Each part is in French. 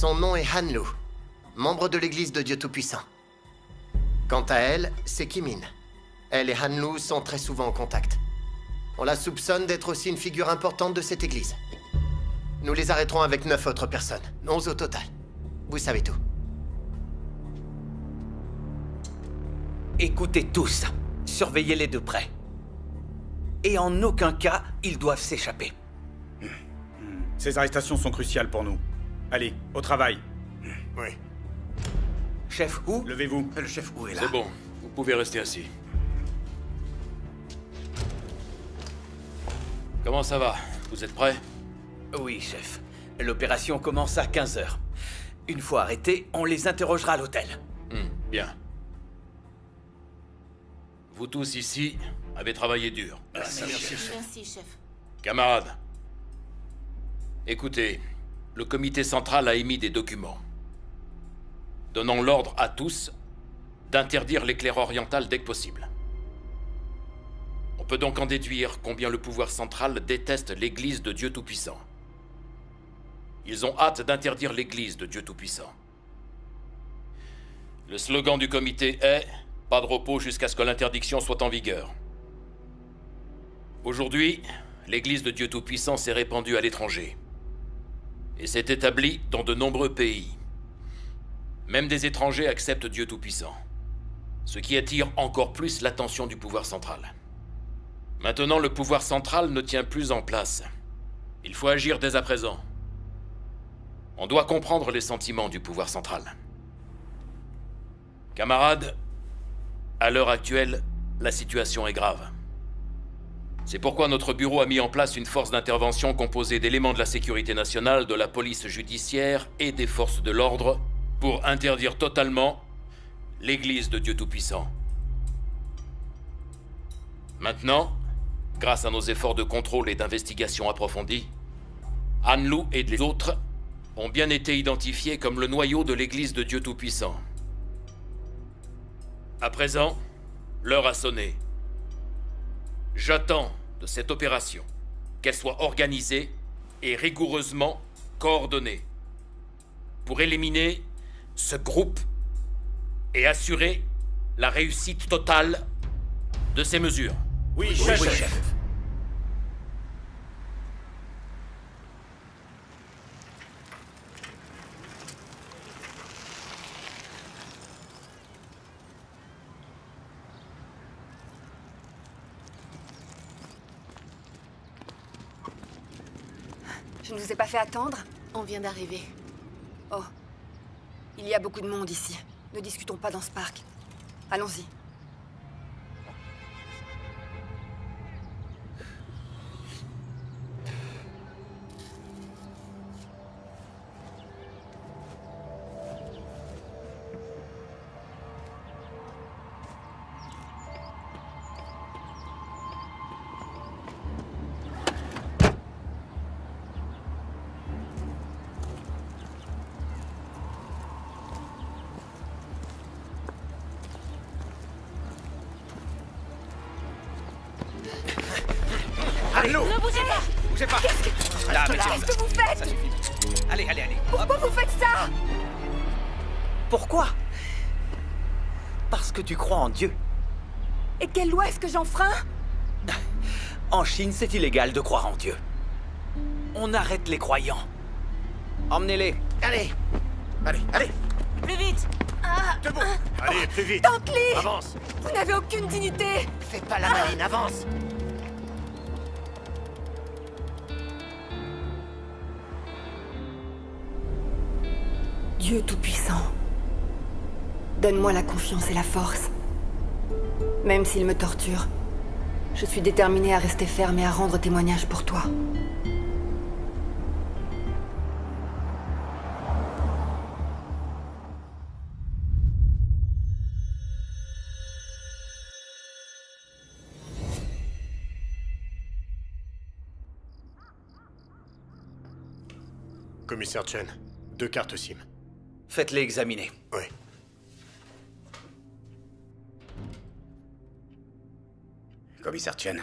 Son nom est Hanlu, membre de l'église de Dieu Tout-Puissant. Quant à elle, c'est Kimin. Elle et Hanlu sont très souvent en contact. On la soupçonne d'être aussi une figure importante de cette église. Nous les arrêterons avec 9 autres personnes, 11 au total. Vous savez tout. Écoutez tous, surveillez-les de près. Et en aucun cas, ils doivent s'échapper. Ces arrestations sont cruciales pour nous. Allez, au travail. Oui. Chef Hu, Levez-vous. le chef Hu est là. C'est bon, vous pouvez rester assis. Comment ça va? Vous êtes prêts? Oui, chef. L'opération commence à 15h. Une fois arrêtés, on les interrogera à l'hôtel. Bien. Vous tous ici avez travaillé dur. Merci, chef. Merci, chef. Camarades, écoutez, le comité central a émis des documents donnant l'ordre à tous d'interdire l'éclair oriental dès que possible. On peut donc en déduire combien le pouvoir central déteste l'Église de Dieu Tout-Puissant. Ils ont hâte d'interdire l'Église de Dieu Tout-Puissant. Le slogan du comité est « Pas de repos jusqu'à ce que l'interdiction soit en vigueur ». Aujourd'hui, l'Église de Dieu Tout-Puissant s'est répandue à l'étranger et s'est établie dans de nombreux pays. Même des étrangers acceptent Dieu Tout-Puissant, ce qui attire encore plus l'attention du pouvoir central. Maintenant, le pouvoir central ne tient plus en place. Il faut agir dès à présent. On doit comprendre les sentiments du pouvoir central. Camarades, à l'heure actuelle, la situation est grave. C'est pourquoi notre bureau a mis en place une force d'intervention composée d'éléments de la sécurité nationale, de la police judiciaire et des forces de l'ordre pour interdire totalement l'Église de Dieu Tout-Puissant. Maintenant, grâce à nos efforts de contrôle et d'investigation approfondis, Hanlu et les autres ont bien été identifiés comme le noyau de l'Église de Dieu Tout-Puissant. À présent, l'heure a sonné. J'attends de cette opération qu'elle soit organisée et rigoureusement coordonnée pour éliminer ce groupe et assurer la réussite totale de ces mesures. Oui, chef. Oui, chef. Je ne vous ai pas fait attendre? On vient d'arriver. Oh. Il y a beaucoup de monde ici. Ne discutons pas dans ce parc. Allons-y. Allez, Ne bougez pas! bougez pas. Là, messieurs. Qu'est-ce que vous faites? Ça suffit. Allez, allez, allez. Pourquoi vous faites ça? Pourquoi? Parce que tu crois en Dieu. Et quelle loi est-ce que j'enfreins? En Chine, c'est illégal de croire en Dieu. On arrête les croyants. Emmenez-les. Allez. Allez, allez. Plus vite! Debout. Allez, plus vite. Tente-les! Avance. Vous n'avez aucune dignité! Fais pas la maline, avance. Dieu Tout-Puissant, donne-moi la confiance et la force. Même s'il me torture, je suis déterminée à rester ferme et à rendre témoignage pour toi. Commissaire Chen, 2 cartes SIM. Faites-les examiner. Oui. Commissaire Chen.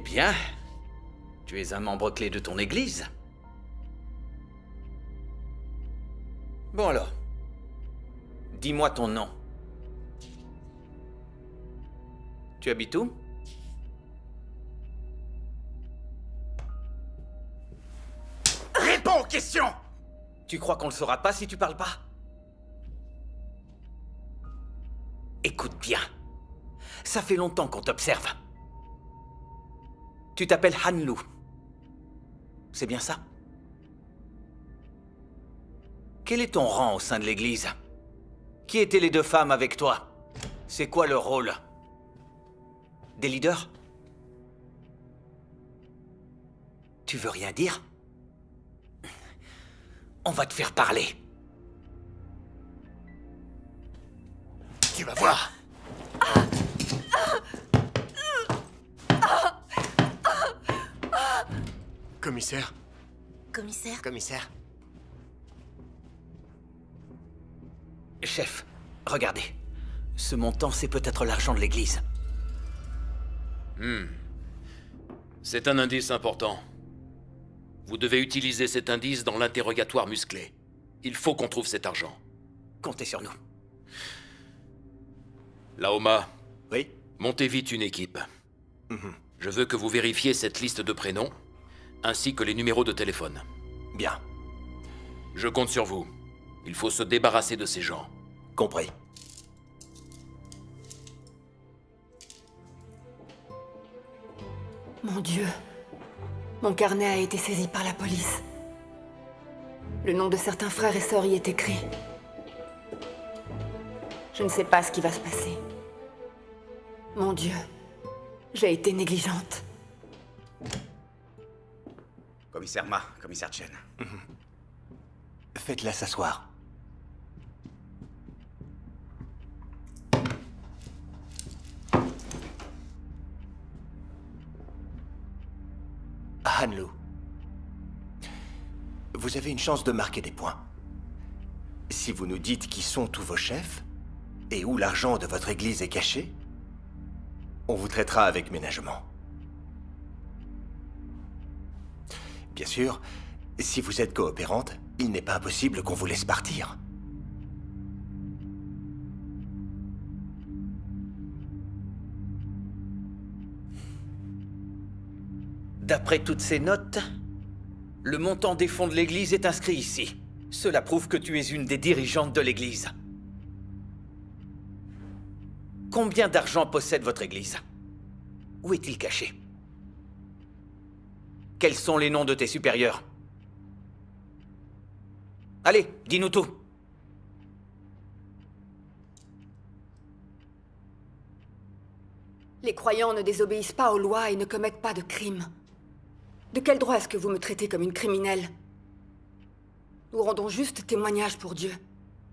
bien. Tu es un membre clé de ton église. Bon alors. Dis-moi ton nom. Tu habites où? Réponds aux questions! Tu crois qu'on le saura pas si tu parles pas? Écoute bien. Ça fait longtemps qu'on t'observe. Tu t'appelles Han Lu. C'est bien ça? Quel est ton rang au sein de l'église? Qui étaient les deux femmes avec toi? C'est quoi leur rôle? Des leaders? Tu veux rien dire? On va te faire parler. Tu vas voir. Commissaire, Commissaire? commissaire. Chef, regardez. Ce montant, c'est peut-être l'argent de l'église. C'est un indice important. Vous devez utiliser cet indice dans l'interrogatoire musclé. Il faut qu'on trouve cet argent. Comptez sur nous. Laoma, Oui? montez vite une équipe. Je veux que vous vérifiez cette liste de prénoms, ainsi que les numéros de téléphone. Bien. Je compte sur vous. Il faut se débarrasser de ces gens. Compris. Mon Dieu. Mon carnet a été saisi par la police. Le nom de certains frères et sœurs y est écrit. Je ne sais pas ce qui va se passer. Mon Dieu. J'ai été négligente. Commissaire Ma, commissaire Chen. Faites-la s'asseoir. Han Lu. Vous avez une chance de marquer des points. Si vous nous dites qui sont tous vos chefs, et où l'argent de votre église est caché, on vous traitera avec ménagement. Bien sûr, si vous êtes coopérante, il n'est pas impossible qu'on vous laisse partir. D'après toutes ces notes, le montant des fonds de l'église est inscrit ici. Cela prouve que tu es une des dirigeantes de l'église. Combien d'argent possède votre église? Où est-il caché? Quels sont les noms de tes supérieurs? Allez, dis-nous tout. Les croyants ne désobéissent pas aux lois et ne commettent pas de crimes. De quel droit est-ce que vous me traitez comme une criminelle? Nous rendons juste témoignage pour Dieu,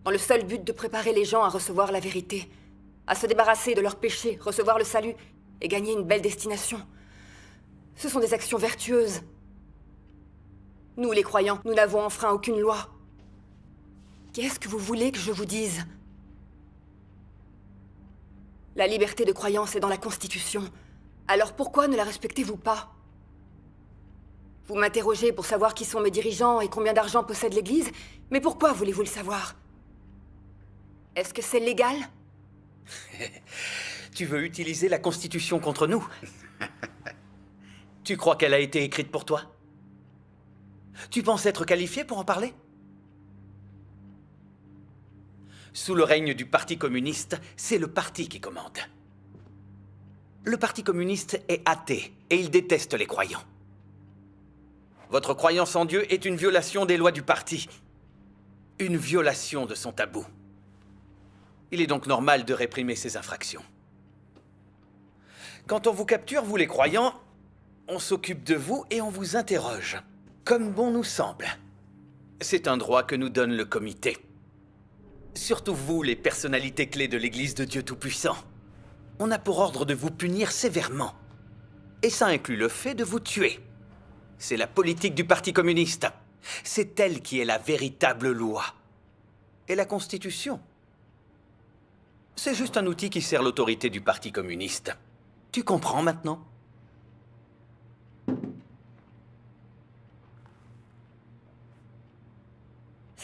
dans le seul but de préparer les gens à recevoir la vérité, à se débarrasser de leurs péchés, recevoir le salut et gagner une belle destination. Ce sont des actions vertueuses. Nous, les croyants, nous n'avons enfreint aucune loi. Qu'est-ce que vous voulez que je vous dise? La liberté de croyance est dans la Constitution. Alors pourquoi ne la respectez-vous pas? Vous m'interrogez pour savoir qui sont mes dirigeants et combien d'argent possède l'Église, mais pourquoi voulez-vous le savoir? Est-ce que c'est légal? Tu veux utiliser la Constitution contre nous? Tu crois qu'elle a été écrite pour toi? Tu penses être qualifié pour en parler? Sous le règne du Parti communiste, c'est le parti qui commande. Le Parti communiste est athée et il déteste les croyants. Votre croyance en Dieu est une violation des lois du parti. Une violation de son tabou. Il est donc normal de réprimer ces infractions. Quand on vous capture, vous les croyants, on s'occupe de vous et on vous interroge, comme bon nous semble. C'est un droit que nous donne le comité. Surtout vous, les personnalités clés de l'Église de Dieu Tout-Puissant. On a pour ordre de vous punir sévèrement. Et ça inclut le fait de vous tuer. C'est la politique du Parti communiste. C'est elle qui est la véritable loi. Et la Constitution, c'est juste un outil qui sert l'autorité du Parti communiste. Tu comprends maintenant?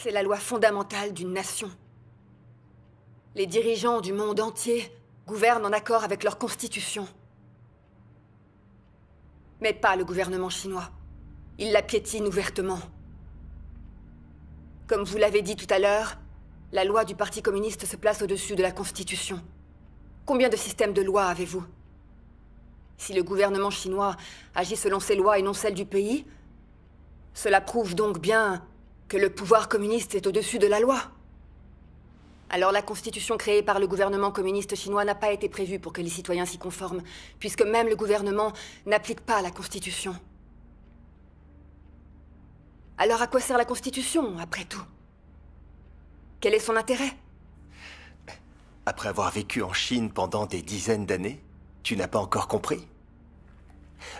C'est la loi fondamentale d'une nation. Les dirigeants du monde entier gouvernent en accord avec leur constitution. Mais pas le gouvernement chinois. Il la piétine ouvertement. Comme vous l'avez dit tout à l'heure, la loi du Parti communiste se place au-dessus de la Constitution. Combien de systèmes de lois avez-vous? Si le gouvernement chinois agit selon ses lois et non celles du pays, cela prouve donc bien que le pouvoir communiste est au-dessus de la loi. Alors la constitution créée par le gouvernement communiste chinois n'a pas été prévue pour que les citoyens s'y conforment, puisque même le gouvernement n'applique pas la constitution. Alors à quoi sert la constitution, après tout? Quel est son intérêt? Après avoir vécu en Chine pendant des dizaines d'années, tu n'as pas encore compris?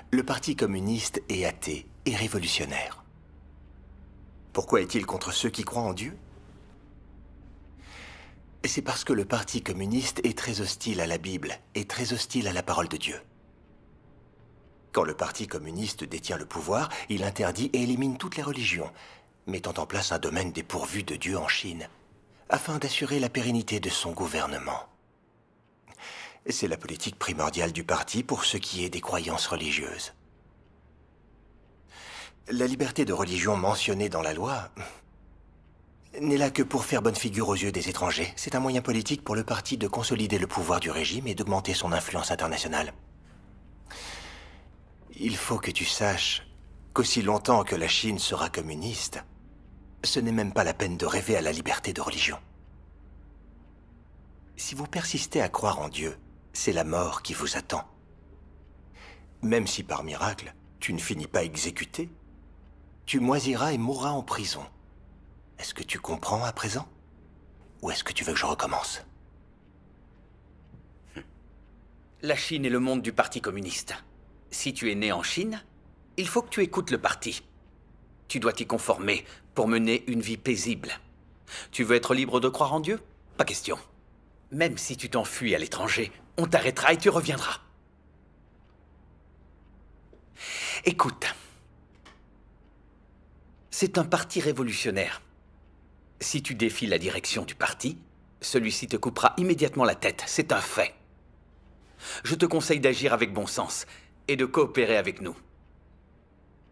Le Parti communiste est athée et révolutionnaire. Pourquoi est-il contre ceux qui croient en Dieu? C'est parce que le Parti communiste est très hostile à la Bible et très hostile à la parole de Dieu. Quand le Parti communiste détient le pouvoir, il interdit et élimine toutes les religions, mettant en place un domaine dépourvu de Dieu en Chine, afin d'assurer la pérennité de son gouvernement. C'est la politique primordiale du parti pour ce qui est des croyances religieuses. La liberté de religion mentionnée dans la loi n'est là que pour faire bonne figure aux yeux des étrangers. C'est un moyen politique pour le parti de consolider le pouvoir du régime et d'augmenter son influence internationale. Il faut que tu saches qu'aussi longtemps que la Chine sera communiste, ce n'est même pas la peine de rêver à la liberté de religion. Si vous persistez à croire en Dieu, c'est la mort qui vous attend. Même si par miracle, tu ne finis pas exécuté, tu moisiras et mourras en prison. Est-ce que tu comprends à présent? Ou est-ce que tu veux que je recommence? La Chine est le monde du Parti communiste. Si tu es né en Chine, il faut que tu écoutes le parti. Tu dois t'y conformer pour mener une vie paisible. Tu veux être libre de croire en Dieu? Pas question. Même si tu t'enfuis à l'étranger, on t'arrêtera et tu reviendras. Écoute. C'est un parti révolutionnaire. Si tu défies la direction du parti, celui-ci te coupera immédiatement la tête. C'est un fait. Je te conseille d'agir avec bon sens et de coopérer avec nous.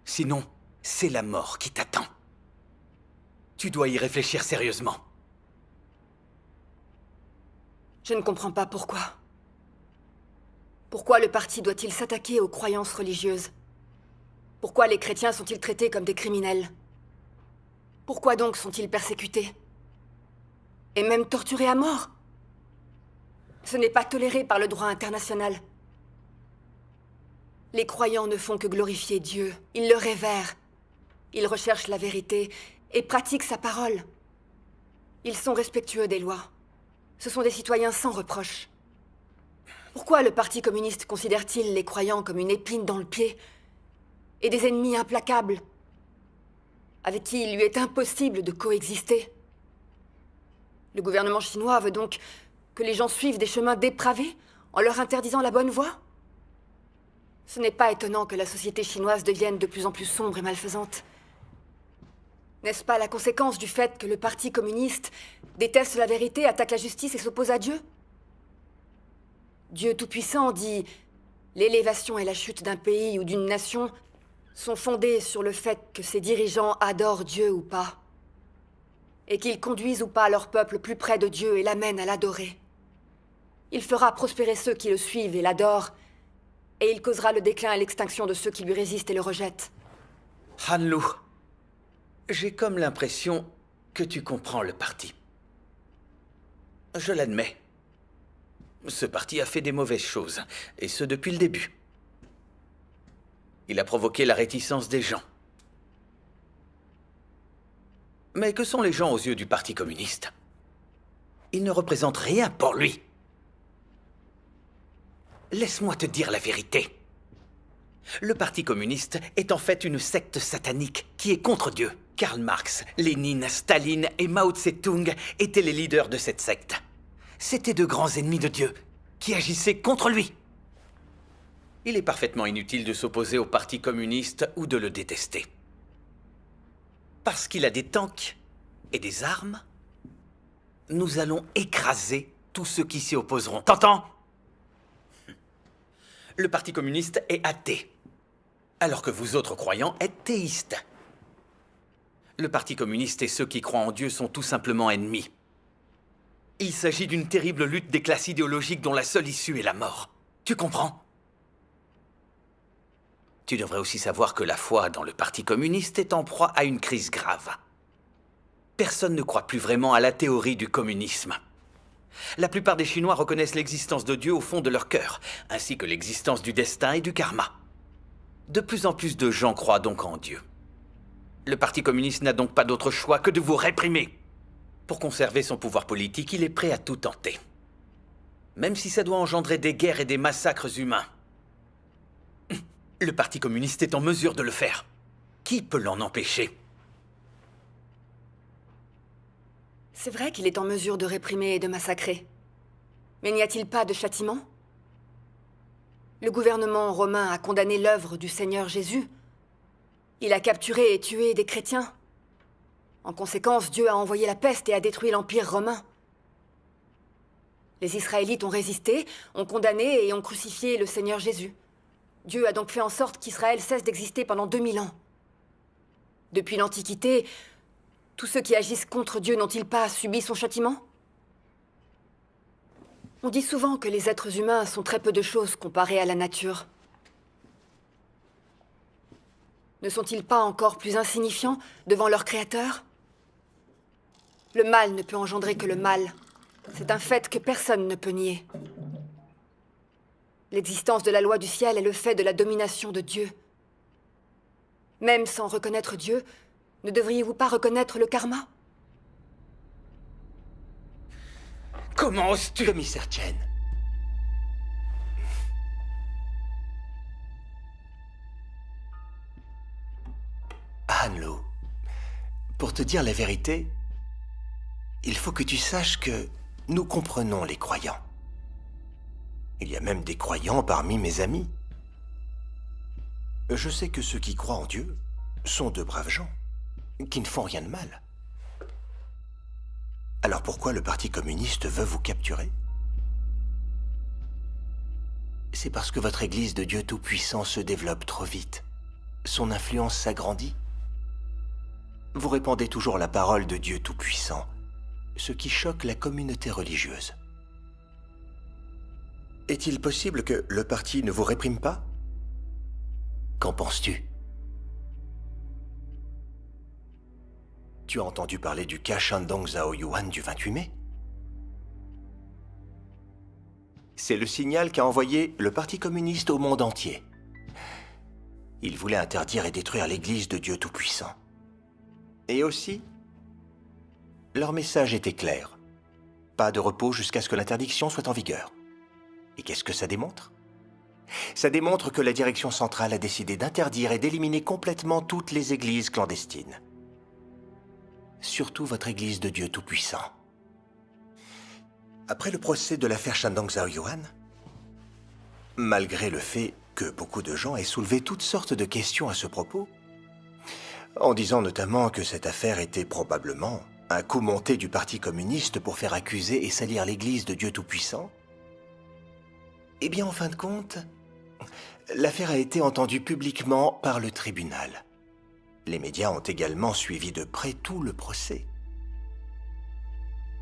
Sinon, c'est la mort qui t'attend. Tu dois y réfléchir sérieusement. Je ne comprends pas pourquoi. Pourquoi le parti doit-il s'attaquer aux croyances religieuses? Pourquoi les chrétiens sont-ils traités comme des criminels? Pourquoi donc sont-ils persécutés? Et même torturés à mort? Ce n'est pas toléré par le droit international. Les croyants ne font que glorifier Dieu. Ils le révèrent. Ils recherchent la vérité et pratiquent sa parole. Ils sont respectueux des lois. Ce sont des citoyens sans reproche. Pourquoi le Parti communiste considère-t-il les croyants comme une épine dans le pied et des ennemis implacables avec qui il lui est impossible de coexister? Le gouvernement chinois veut donc que les gens suivent des chemins dépravés en leur interdisant la bonne voie? Ce n'est pas étonnant que la société chinoise devienne de plus en plus sombre et malfaisante. N'est-ce pas la conséquence du fait que le Parti communiste déteste la vérité, attaque la justice et s'oppose à Dieu? Dieu Tout-Puissant dit « L'élévation et la chute d'un pays ou d'une nation sont fondées sur le fait que ses dirigeants adorent Dieu ou pas, et qu'ils conduisent ou pas leur peuple plus près de Dieu et l'amènent à l'adorer. Il fera prospérer ceux qui le suivent et l'adorent, et il causera le déclin et l'extinction de ceux qui lui résistent et le rejettent. » Han-Lu, j'ai comme l'impression que tu comprends le parti. Je l'admets. Ce parti a fait des mauvaises choses, et ce depuis le début. Il a provoqué la réticence des gens. Mais que sont les gens aux yeux du Parti communiste? Ils ne représentent rien pour lui. Laisse-moi te dire la vérité. Le Parti communiste est en fait une secte satanique qui est contre Dieu. Karl Marx, Lénine, Staline et Mao Tse-tung étaient les leaders de cette secte. C'étaient de grands ennemis de Dieu qui agissaient contre lui. Il est parfaitement inutile de s'opposer au Parti communiste ou de le détester. Parce qu'il a des tanks, et des armes, nous allons écraser tous ceux qui s'y opposeront. T'entends? Le Parti communiste est athée, alors que vous autres croyants êtes théistes. Le Parti communiste et ceux qui croient en Dieu sont tout simplement ennemis. Il s'agit d'une terrible lutte des classes idéologiques dont la seule issue est la mort. Tu comprends? Tu devrais aussi savoir que la foi dans le Parti communiste est en proie à une crise grave. Personne ne croit plus vraiment à la théorie du communisme. La plupart des Chinois reconnaissent l'existence de Dieu au fond de leur cœur, ainsi que l'existence du destin et du karma. De plus en plus de gens croient donc en Dieu. Le Parti communiste n'a donc pas d'autre choix que de vous réprimer. Pour conserver son pouvoir politique, il est prêt à tout tenter. Même si ça doit engendrer des guerres et des massacres humains. Le Parti communiste est en mesure de le faire. Qui peut l'en empêcher? C'est vrai qu'il est en mesure de réprimer et de massacrer. Mais n'y a-t-il pas de châtiment? Le gouvernement romain a condamné l'œuvre du Seigneur Jésus. Il a capturé et tué des chrétiens. En conséquence, Dieu a envoyé la peste et a détruit l'Empire romain. Les Israélites ont résisté, ont condamné et ont crucifié le Seigneur Jésus. Dieu a donc fait en sorte qu'Israël cesse d'exister pendant 2000 ans. Depuis l'Antiquité, tous ceux qui agissent contre Dieu n'ont-ils pas subi son châtiment? On dit souvent que les êtres humains sont très peu de choses comparés à la nature. Ne sont-ils pas encore plus insignifiants devant leur Créateur? Le mal ne peut engendrer que le mal. C'est un fait que personne ne peut nier. L'existence de la loi du ciel est le fait de la domination de Dieu. Même sans reconnaître Dieu, ne devriez-vous pas reconnaître le karma? Comment oses-tu? Commissaire Chen. Hanlo, pour te dire la vérité, il faut que tu saches que nous comprenons les croyants. Il y a même des croyants parmi mes amis. Je sais que ceux qui croient en Dieu sont de braves gens, qui ne font rien de mal. Alors pourquoi le Parti communiste veut vous capturer? C'est parce que votre Église de Dieu Tout-Puissant se développe trop vite. Son influence s'agrandit. Vous répandez toujours la parole de Dieu Tout-Puissant, ce qui choque la communauté religieuse. Est-il possible que le parti ne vous réprime pas? Qu'en penses-tu? Tu as entendu parler du cas Shandong Zhao Yuan du 28 mai? C'est le signal qu'a envoyé le Parti communiste au monde entier. Il voulait interdire et détruire l'Église de Dieu Tout-Puissant. Et aussi, leur message était clair. Pas de repos jusqu'à ce que l'interdiction soit en vigueur. Et qu'est-ce que ça démontre? Ça démontre que la direction centrale a décidé d'interdire et d'éliminer complètement toutes les églises clandestines. Surtout votre Église de Dieu Tout-Puissant. Après le procès de l'affaire Shandong Zhao Yuan, malgré le fait que beaucoup de gens aient soulevé toutes sortes de questions à ce propos, en disant notamment que cette affaire était probablement un coup monté du Parti communiste pour faire accuser et salir l'Église de Dieu Tout-Puissant, eh bien, en fin de compte, l'affaire a été entendue publiquement par le tribunal. Les médias ont également suivi de près tout le procès.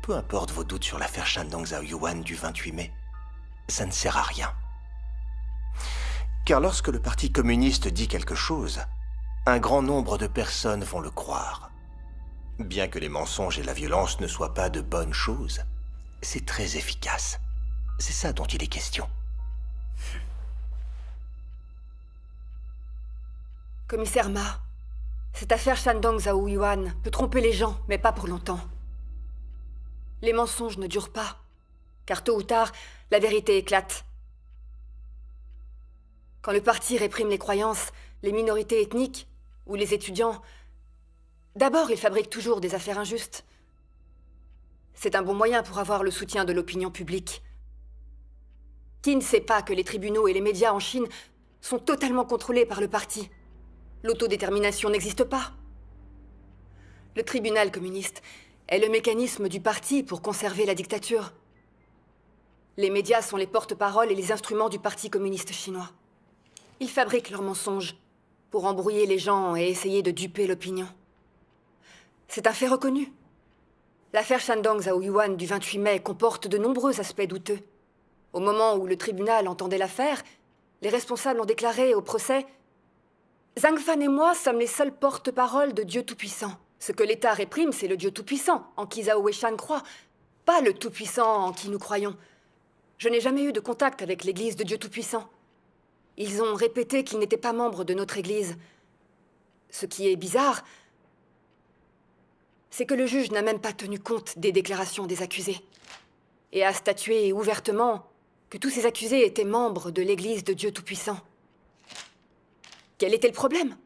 Peu importe vos doutes sur l'affaire Shandong Zhao Yuan du 28 mai, ça ne sert à rien. Car lorsque le Parti communiste dit quelque chose, un grand nombre de personnes vont le croire. Bien que les mensonges et la violence ne soient pas de bonnes choses, c'est très efficace. C'est ça dont il est question. Commissaire Ma, cette affaire Shandong Zhao Yuan peut tromper les gens, mais pas pour longtemps. Les mensonges ne durent pas, car tôt ou tard, la vérité éclate. Quand le parti réprime les croyances, les minorités ethniques ou les étudiants, d'abord il fabrique toujours des affaires injustes. C'est un bon moyen pour avoir le soutien de l'opinion publique. Qui ne sait pas que les tribunaux et les médias en Chine sont totalement contrôlés par le parti? L'autodétermination n'existe pas. Le tribunal communiste est le mécanisme du parti pour conserver la dictature. Les médias sont les porte-paroles et les instruments du Parti communiste chinois. Ils fabriquent leurs mensonges pour embrouiller les gens et essayer de duper l'opinion. C'est un fait reconnu. L'affaire Shandong Zhaoyuan du 28 mai comporte de nombreux aspects douteux. Au moment où le tribunal entendait l'affaire, les responsables ont déclaré au procès « Zhang Fan et moi sommes les seuls porte-paroles de Dieu Tout-Puissant. Ce que l'État réprime, c'est le Dieu Tout-Puissant, en qui Zhao Weishan croit, pas le Tout-Puissant en qui nous croyons. Je n'ai jamais eu de contact avec l'Église de Dieu Tout-Puissant. Ils ont répété qu'ils n'étaient pas membres de notre Église. Ce qui est bizarre, c'est que le juge n'a même pas tenu compte des déclarations des accusés et a statué ouvertement que tous ces accusés étaient membres de l'Église de Dieu Tout-Puissant. Quel était le problème?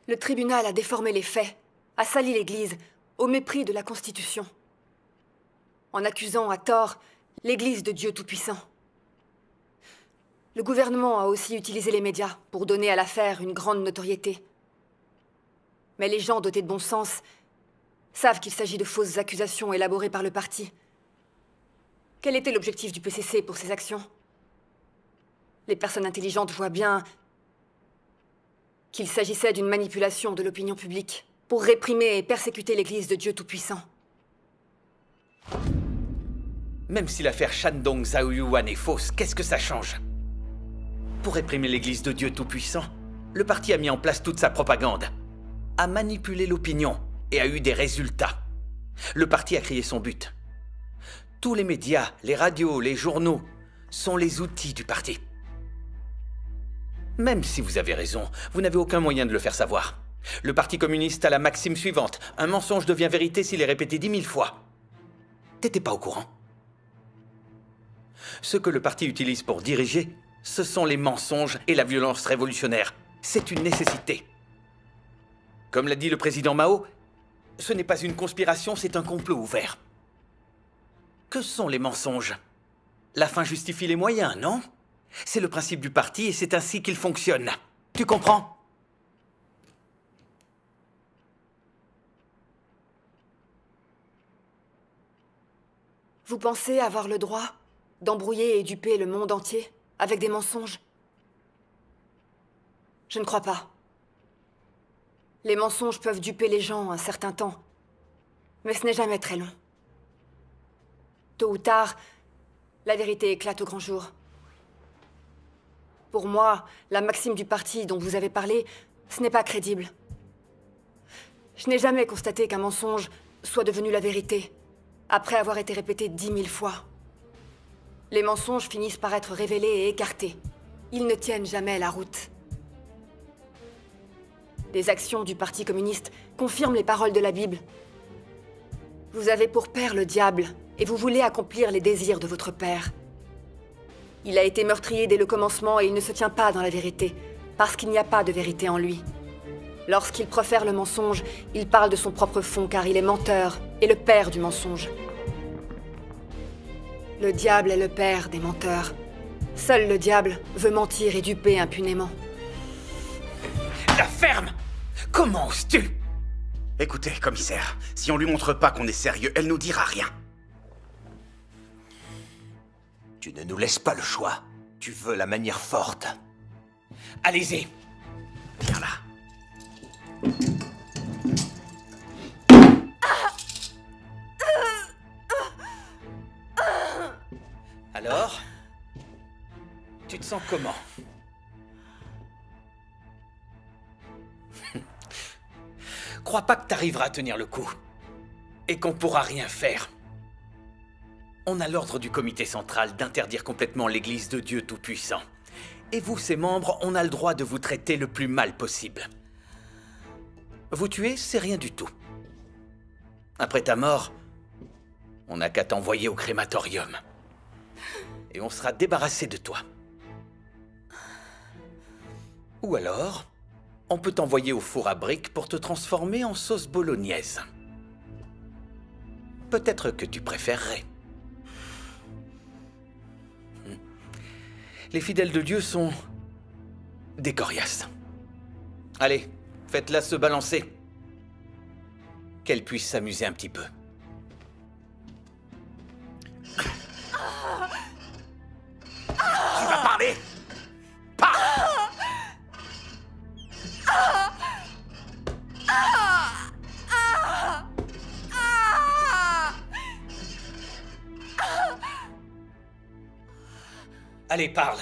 Le tribunal a déformé les faits, a sali l'Église, au mépris de la Constitution, en accusant à tort l'Église de Dieu Tout-Puissant. Le gouvernement a aussi utilisé les médias pour donner à l'affaire une grande notoriété. Mais les gens dotés de bon sens savent qu'il s'agit de fausses accusations élaborées par le parti. Quel était l'objectif du PCC pour ces actions? Les personnes intelligentes voient bien qu'il s'agissait d'une manipulation de l'opinion publique pour réprimer et persécuter l'Église de Dieu Tout-Puissant. Même si l'affaire Shandong Zhaoyuan est fausse, qu'est-ce que ça change? Pour réprimer l'Église de Dieu Tout-Puissant, le parti a mis en place toute sa propagande, a manipulé l'opinion et a eu des résultats. Le parti a crié son but. Tous les médias, les radios, les journaux sont les outils du parti. Même si vous avez raison, vous n'avez aucun moyen de le faire savoir. Le Parti communiste a la maxime suivante. Un mensonge devient vérité s'il est répété 10 000 fois. T'étais pas au courant? Ce que le parti utilise pour diriger, ce sont les mensonges et la violence révolutionnaire. C'est une nécessité. Comme l'a dit le président Mao, ce n'est pas une conspiration, c'est un complot ouvert. Que sont les mensonges? La fin justifie les moyens, non? C'est le principe du parti et c'est ainsi qu'il fonctionne. Tu comprends? Vous pensez avoir le droit d'embrouiller et duper le monde entier avec des mensonges? Je ne crois pas. Les mensonges peuvent duper les gens un certain temps, mais ce n'est jamais très long. Tôt ou tard, la vérité éclate au grand jour. Pour moi, la maxime du parti dont vous avez parlé, ce n'est pas crédible. Je n'ai jamais constaté qu'un mensonge soit devenu la vérité, après avoir été répété 10 000 fois. Les mensonges finissent par être révélés et écartés. Ils ne tiennent jamais la route. Les actions du Parti communiste confirment les paroles de la Bible. Vous avez pour père le diable, et vous voulez accomplir les désirs de votre père. Il a été meurtrier dès le commencement et il ne se tient pas dans la vérité, parce qu'il n'y a pas de vérité en lui. Lorsqu'il profère le mensonge, il parle de son propre fond car il est menteur et le père du mensonge. Le diable est le père des menteurs. Seul le diable veut mentir et duper impunément. La ferme! Comment oses-tu? Écoutez, commissaire, si on lui montre pas qu'on est sérieux, elle nous dira rien. Tu ne nous laisses pas le choix. Tu veux la manière forte. Allez-y. Viens là. Alors? Tu te sens comment? Crois pas que t'arriveras à tenir le coup. Et qu'on pourra rien faire. On a l'ordre du comité central d'interdire complètement l'Église de Dieu Tout-Puissant. Et vous, ses membres, on a le droit de vous traiter le plus mal possible. Vous tuer, c'est rien du tout. Après ta mort, on n'a qu'à t'envoyer au crématorium. Et on sera débarrassé de toi. Ou alors, on peut t'envoyer au four à briques pour te transformer en sauce bolognaise. Peut-être que tu préférerais. Les fidèles de Dieu sont des coriaces. Allez, Faites-la se balancer. Qu'elle puisse s'amuser un petit peu. Tu vas parler? Parle! Allez, parle.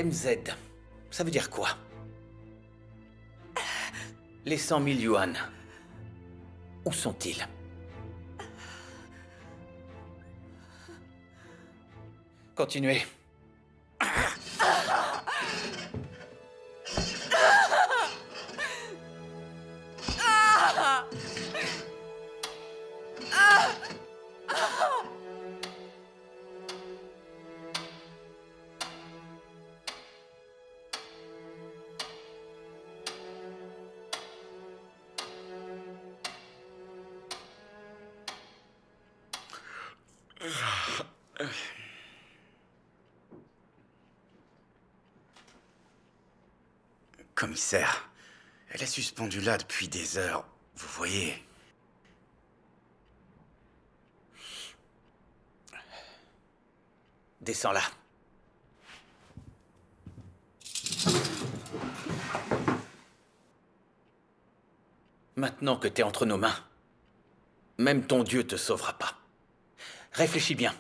MZ, ça veut dire quoi? Les 100 000 yuan. Où sont-ils? Continuez. Commissaire, elle est suspendue là depuis des heures. Vous voyez. Descends là. Maintenant que t'es entre nos mains, même ton Dieu te sauvera pas. Réfléchis bien.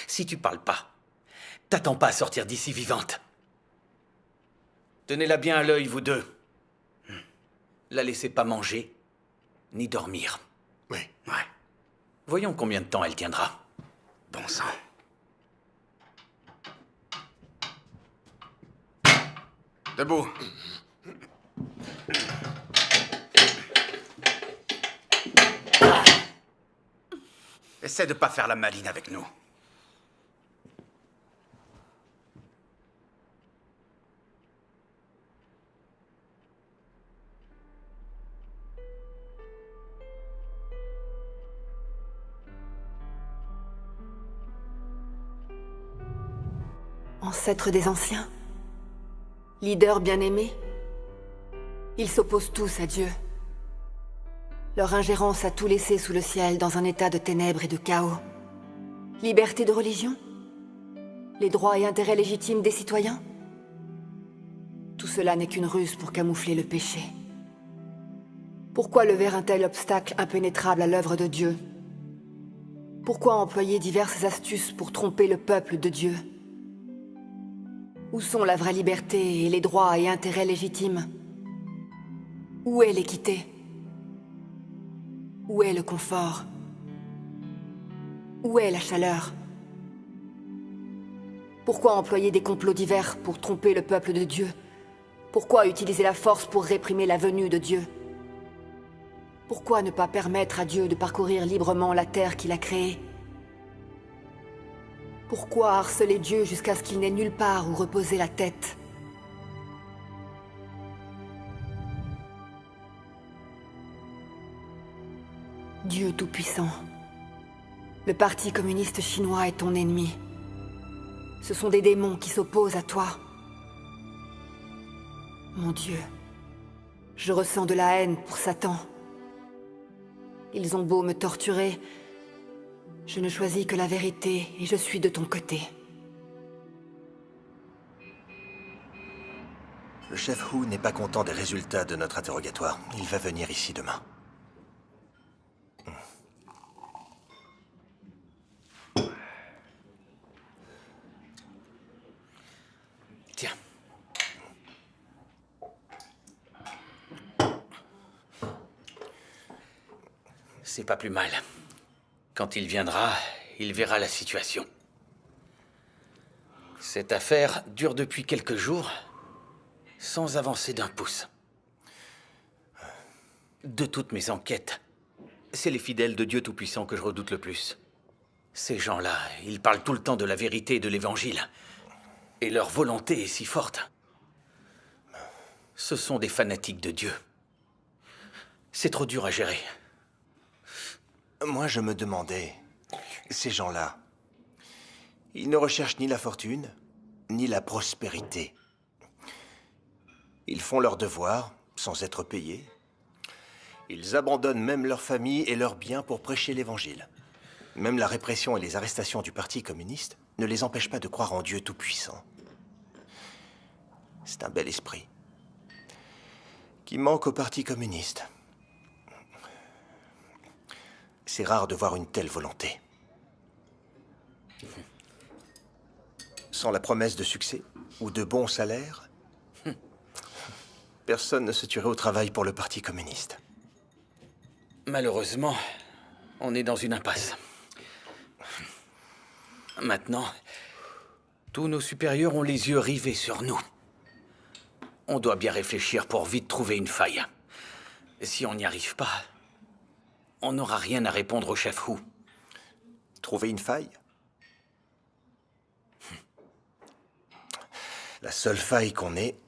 Si tu parles pas, t'attends pas à sortir d'ici vivante. Tenez-la bien à l'œil, vous deux. La laissez pas manger, ni dormir. Oui. Ouais. Voyons combien de temps elle tiendra. Bon sang. Debout. Essaie de pas faire la maline avec nous. Ancêtres des anciens, leaders bien-aimés, ils s'opposent tous à Dieu. Leur ingérence a tout laissé sous le ciel dans un état de ténèbres et de chaos. Liberté de religion? Les droits et intérêts légitimes des citoyens? Tout cela n'est qu'une ruse pour camoufler le péché. Pourquoi lever un tel obstacle impénétrable à l'œuvre de Dieu? Pourquoi employer diverses astuces pour tromper le peuple de Dieu? Où sont la vraie liberté et les droits et intérêts légitimes? Où est l'équité? Où est le confort? Où est la chaleur? Pourquoi employer des complots divers pour tromper le peuple de Dieu? Pourquoi utiliser la force pour réprimer la venue de Dieu? Pourquoi ne pas permettre à Dieu de parcourir librement la terre qu'il a créée? Pourquoi harceler Dieu jusqu'à ce qu'il n'ait nulle part où reposer la tête? Dieu Tout-Puissant, le Parti communiste chinois est ton ennemi. Ce sont des démons qui s'opposent à toi. Mon Dieu, je ressens de la haine pour Satan. Ils ont beau me torturer, je ne choisis que la vérité et je suis de ton côté. Le chef Hu n'est pas content des résultats de notre interrogatoire. Il va venir ici demain. Tiens. C'est pas plus mal. Quand il viendra, il verra la situation. Cette affaire dure depuis quelques jours, sans avancer d'un pouce. De toutes mes enquêtes, c'est les fidèles de Dieu Tout-Puissant que je redoute le plus. Ces gens-là, ils parlent tout le temps de la vérité et de l'Évangile. Et leur volonté est si forte. Ce sont des fanatiques de Dieu. C'est trop dur à gérer. Moi, je me demandais, ces gens-là, ils ne recherchent ni la fortune, ni la prospérité. Ils font leur devoir, sans être payés. Ils abandonnent même leur famille et leurs biens pour prêcher l'Évangile. Même la répression et les arrestations du Parti communiste ne les empêchent pas de croire en Dieu Tout-Puissant. C'est un bel esprit qui manque au Parti communiste. C'est rare de voir une telle volonté. Sans la promesse de succès ou de bons salaires, personne ne se tuerait au travail pour le Parti communiste. Malheureusement, on est dans une impasse. Maintenant, tous nos supérieurs ont les yeux rivés sur nous. On doit bien réfléchir pour vite trouver une faille. Si on n'y arrive pas, on n'aura rien à répondre au chef Hu. Trouver une faille? La seule faille qu'on ait,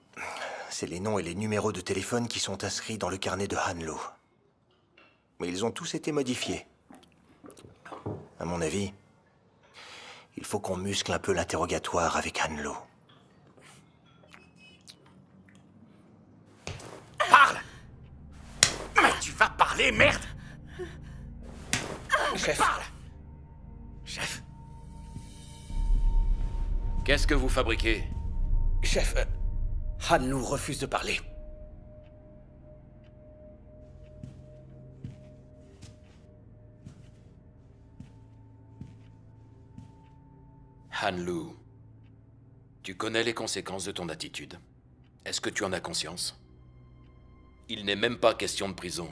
c'est les noms et les numéros de téléphone qui sont inscrits dans le carnet de Hanlu. Mais ils ont tous été modifiés. À mon avis, il faut qu'on muscle un peu l'interrogatoire avec Hanlu. Parle! Mais tu vas parler, merde! Chef! Parle! Chef! Qu'est-ce que vous fabriquez? Chef, Hanlu refuse de parler. Hanlu, tu connais les conséquences de ton attitude. Est-ce que tu en as conscience? Il n'est même pas question de prison.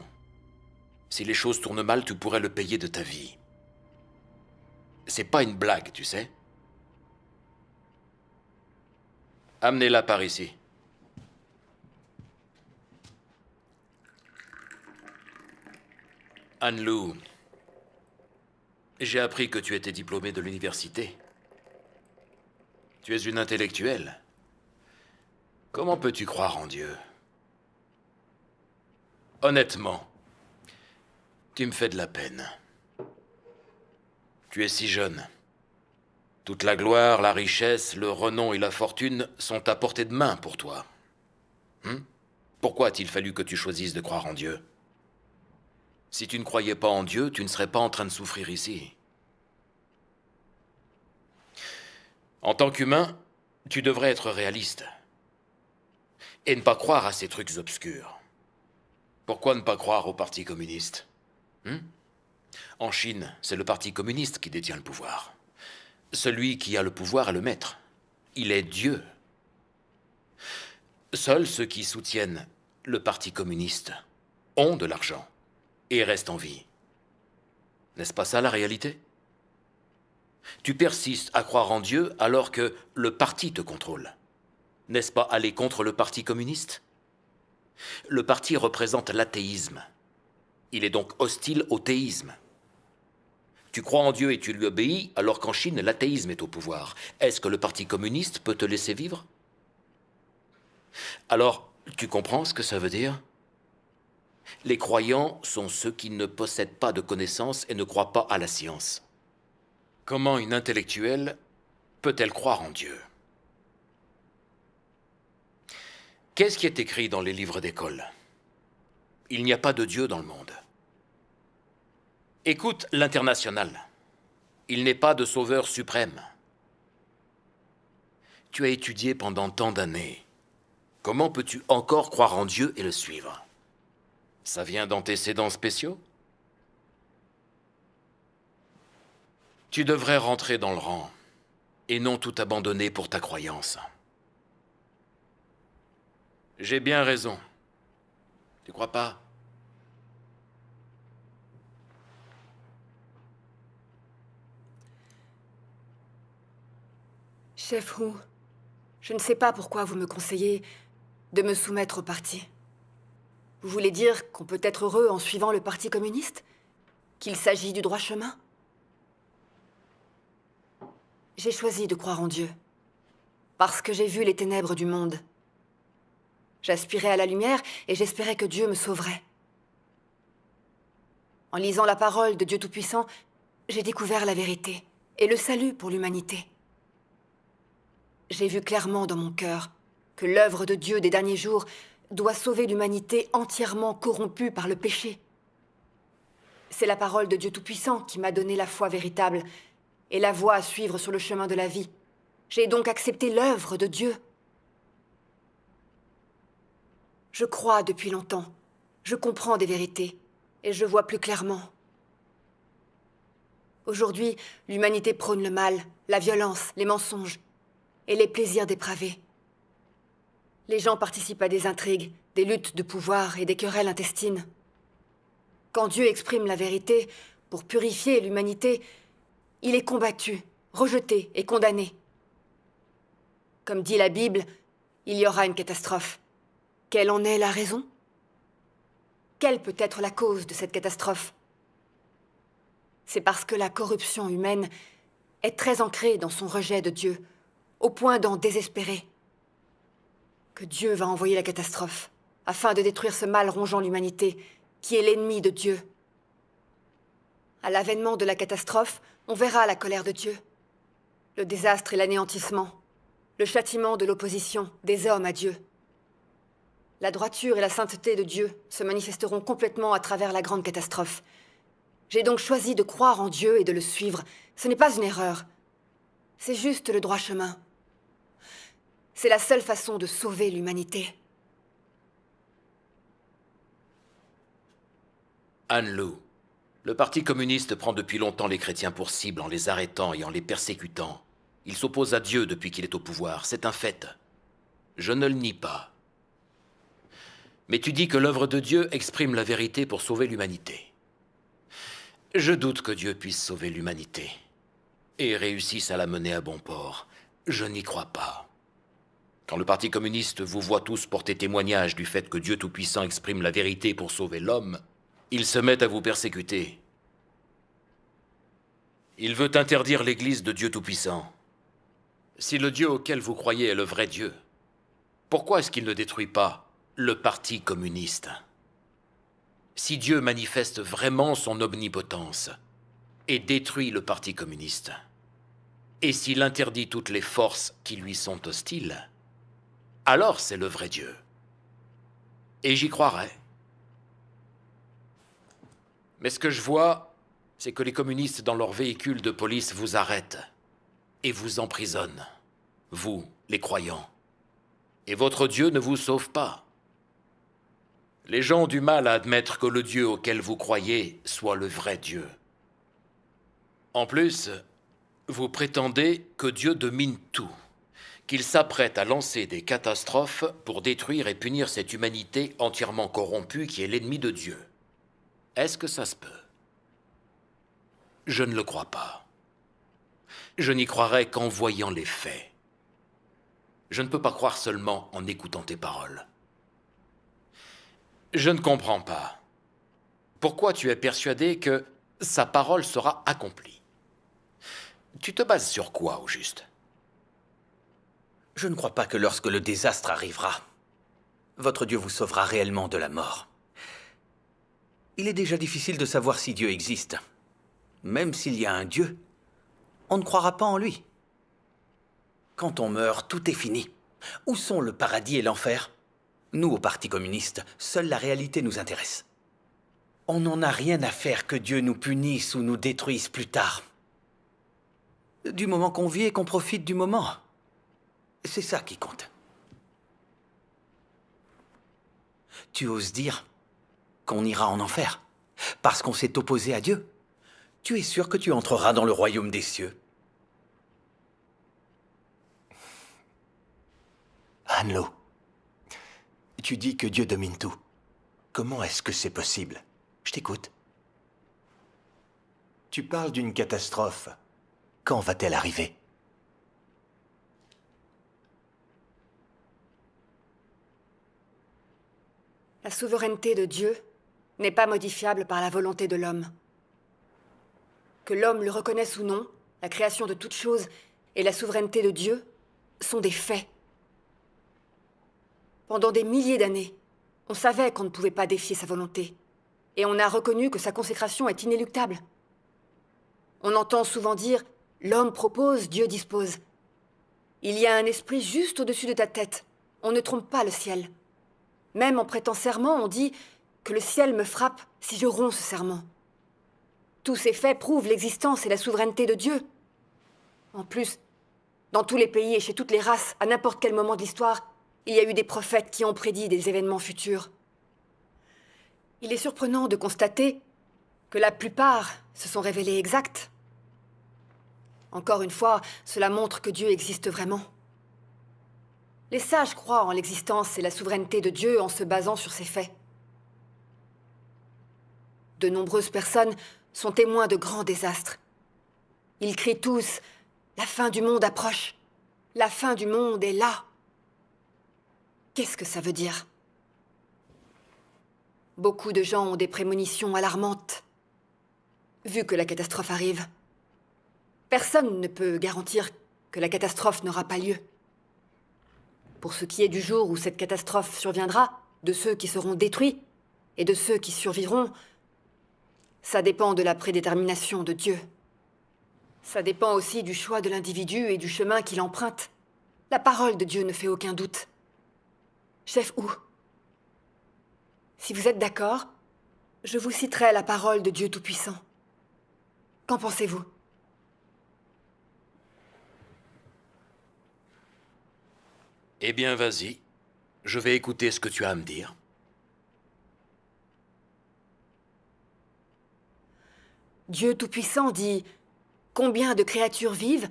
Si les choses tournent mal, tu pourrais le payer de ta vie. C'est pas une blague, tu sais. Amenez-la par ici. Hanlu, j'ai appris que tu étais diplômée de l'université. Tu es une intellectuelle. Comment peux-tu croire en Dieu? Honnêtement, tu me fais de la peine. Tu es si jeune. Toute la gloire, la richesse, le renom et la fortune sont à portée de main pour toi. Pourquoi a-t-il fallu que tu choisisses de croire en Dieu? Si tu ne croyais pas en Dieu, tu ne serais pas en train de souffrir ici. En tant qu'humain, tu devrais être réaliste. Et ne pas croire à ces trucs obscurs. Pourquoi ne pas croire au Parti communiste? En Chine, c'est le Parti communiste qui détient le pouvoir. Celui qui a le pouvoir est le maître. Il est Dieu. Seuls ceux qui soutiennent le Parti communiste ont de l'argent et restent en vie. N'est-ce pas ça la réalité? Tu persistes à croire en Dieu alors que le parti te contrôle. N'est-ce pas aller contre le Parti communiste? Le parti représente l'athéisme. Il est donc hostile au théisme. Tu crois en Dieu et tu lui obéis, alors qu'en Chine, l'athéisme est au pouvoir. Est-ce que le Parti communiste peut te laisser vivre? Alors, tu comprends ce que ça veut dire? Les croyants sont ceux qui ne possèdent pas de connaissances et ne croient pas à la science. Comment une intellectuelle peut-elle croire en Dieu? Qu'est-ce qui est écrit dans les livres d'école? Il n'y a pas de Dieu dans le monde. Écoute l'Internationale. Il n'est pas de sauveur suprême. Tu as étudié pendant tant d'années. Comment peux-tu encore croire en Dieu et le suivre? Ça vient d'antécédents spéciaux? Tu devrais rentrer dans le rang et non tout abandonner pour ta croyance. J'ai bien raison. Tu crois pas? Chef Hu, je ne sais pas pourquoi vous me conseillez de me soumettre au parti. Vous voulez dire qu'on peut être heureux en suivant le Parti communiste? Qu'il s'agit du droit chemin? J'ai choisi de croire en Dieu, parce que j'ai vu les ténèbres du monde. J'aspirais à la lumière et j'espérais que Dieu me sauverait. En lisant la parole de Dieu Tout-Puissant, j'ai découvert la vérité et le salut pour l'humanité. J'ai vu clairement dans mon cœur que l'œuvre de Dieu des derniers jours doit sauver l'humanité entièrement corrompue par le péché. C'est la parole de Dieu Tout-Puissant qui m'a donné la foi véritable et la voie à suivre sur le chemin de la vie. J'ai donc accepté l'œuvre de Dieu. Je crois depuis longtemps. Je comprends des vérités et je vois plus clairement. Aujourd'hui, l'humanité prône le mal, la violence, les mensonges et les plaisirs dépravés. Les gens participent à des intrigues, des luttes de pouvoir et des querelles intestines. Quand Dieu exprime la vérité pour purifier l'humanité, il est combattu, rejeté et condamné. Comme dit la Bible, il y aura une catastrophe. Quelle en est la raison? Quelle peut être la cause de cette catastrophe? C'est parce que la corruption humaine est très ancrée dans son rejet de Dieu, au point d'en désespérer, que Dieu va envoyer la catastrophe, afin de détruire ce mal rongeant l'humanité, qui est l'ennemi de Dieu. À l'avènement de la catastrophe, on verra la colère de Dieu, le désastre et l'anéantissement, le châtiment de l'opposition des hommes à Dieu. La droiture et la sainteté de Dieu se manifesteront complètement à travers la grande catastrophe. J'ai donc choisi de croire en Dieu et de le suivre. Ce n'est pas une erreur. C'est juste le droit chemin. C'est la seule façon de sauver l'humanité. Anne-Lou, le Parti communiste prend depuis longtemps les chrétiens pour cible en les arrêtant et en les persécutant. Il s'oppose à Dieu depuis qu'il est au pouvoir, c'est un fait. Je ne le nie pas. Mais tu dis que l'œuvre de Dieu exprime la vérité pour sauver l'humanité. Je doute que Dieu puisse sauver l'humanité et réussisse à la mener à bon port. Je n'y crois pas. Quand le Parti communiste vous voit tous porter témoignage du fait que Dieu Tout-Puissant exprime la vérité pour sauver l'homme, il se met à vous persécuter. Il veut interdire l'Église de Dieu Tout-Puissant. Si le Dieu auquel vous croyez est le vrai Dieu, pourquoi est-ce qu'il ne détruit pas le Parti communiste? Si Dieu manifeste vraiment son omnipotence et détruit le Parti communiste, et s'il interdit toutes les forces qui lui sont hostiles, alors c'est le vrai Dieu. Et j'y croirais. Mais ce que je vois, c'est que les communistes dans leurs véhicules de police vous arrêtent et vous emprisonnent, vous, les croyants. Et votre Dieu ne vous sauve pas. Les gens ont du mal à admettre que le Dieu auquel vous croyez soit le vrai Dieu. En plus, vous prétendez que Dieu domine tout, qu'il s'apprête à lancer des catastrophes pour détruire et punir cette humanité entièrement corrompue qui est l'ennemi de Dieu. Est-ce que ça se peut? Je ne le crois pas. Je n'y croirai qu'en voyant les faits. Je ne peux pas croire seulement en écoutant tes paroles. Je ne comprends pas. Pourquoi tu es persuadé que sa parole sera accomplie? Tu te bases sur quoi, au juste? Je ne crois pas que lorsque le désastre arrivera, votre Dieu vous sauvera réellement de la mort. Il est déjà difficile de savoir si Dieu existe. Même s'il y a un Dieu, on ne croira pas en lui. Quand on meurt, tout est fini. Où sont le paradis et l'enfer? Nous, au Parti communiste, seule la réalité nous intéresse. On n'en a rien à faire que Dieu nous punisse ou nous détruise plus tard. Du moment qu'on vit et qu'on profite du moment. C'est ça qui compte. Tu oses dire qu'on ira en enfer parce qu'on s'est opposé à Dieu? Tu es sûr que tu entreras dans le royaume des cieux? Anne-Lou, tu dis que Dieu domine tout. Comment est-ce que c'est possible? Je t'écoute. Tu parles d'une catastrophe. Quand va-t-elle arriver? La souveraineté de Dieu n'est pas modifiable par la volonté de l'homme. Que l'homme le reconnaisse ou non, la création de toute chose et la souveraineté de Dieu sont des faits. Pendant des milliers d'années, on savait qu'on ne pouvait pas défier sa volonté, et on a reconnu que sa consécration est inéluctable. On entend souvent dire « l'homme propose, Dieu dispose ». Il y a un esprit juste au-dessus de ta tête. On ne trompe pas le ciel. Même en prêtant serment, on dit que le ciel me frappe si je romps ce serment. Tous ces faits prouvent l'existence et la souveraineté de Dieu. En plus, dans tous les pays et chez toutes les races, à n'importe quel moment de l'histoire, il y a eu des prophètes qui ont prédit des événements futurs. Il est surprenant de constater que la plupart se sont révélés exacts. Encore une fois, cela montre que Dieu existe vraiment. Les sages croient en l'existence et la souveraineté de Dieu en se basant sur ces faits. De nombreuses personnes sont témoins de grands désastres. Ils crient tous « La fin du monde approche. La fin du monde est là. » Qu'est-ce que ça veut dire? Beaucoup de gens ont des prémonitions alarmantes, vu que la catastrophe arrive. Personne ne peut garantir que la catastrophe n'aura pas lieu. Pour ce qui est du jour où cette catastrophe surviendra, de ceux qui seront détruits et de ceux qui survivront, ça dépend de la prédétermination de Dieu. Ça dépend aussi du choix de l'individu et du chemin qu'il emprunte. La parole de Dieu ne fait aucun doute. Chef Hu, si vous êtes d'accord, je vous citerai la parole de Dieu Tout-Puissant. Qu'en pensez-vous? Eh bien, vas-y. Je vais écouter ce que tu as à me dire. Dieu Tout-Puissant dit « Combien de créatures vivent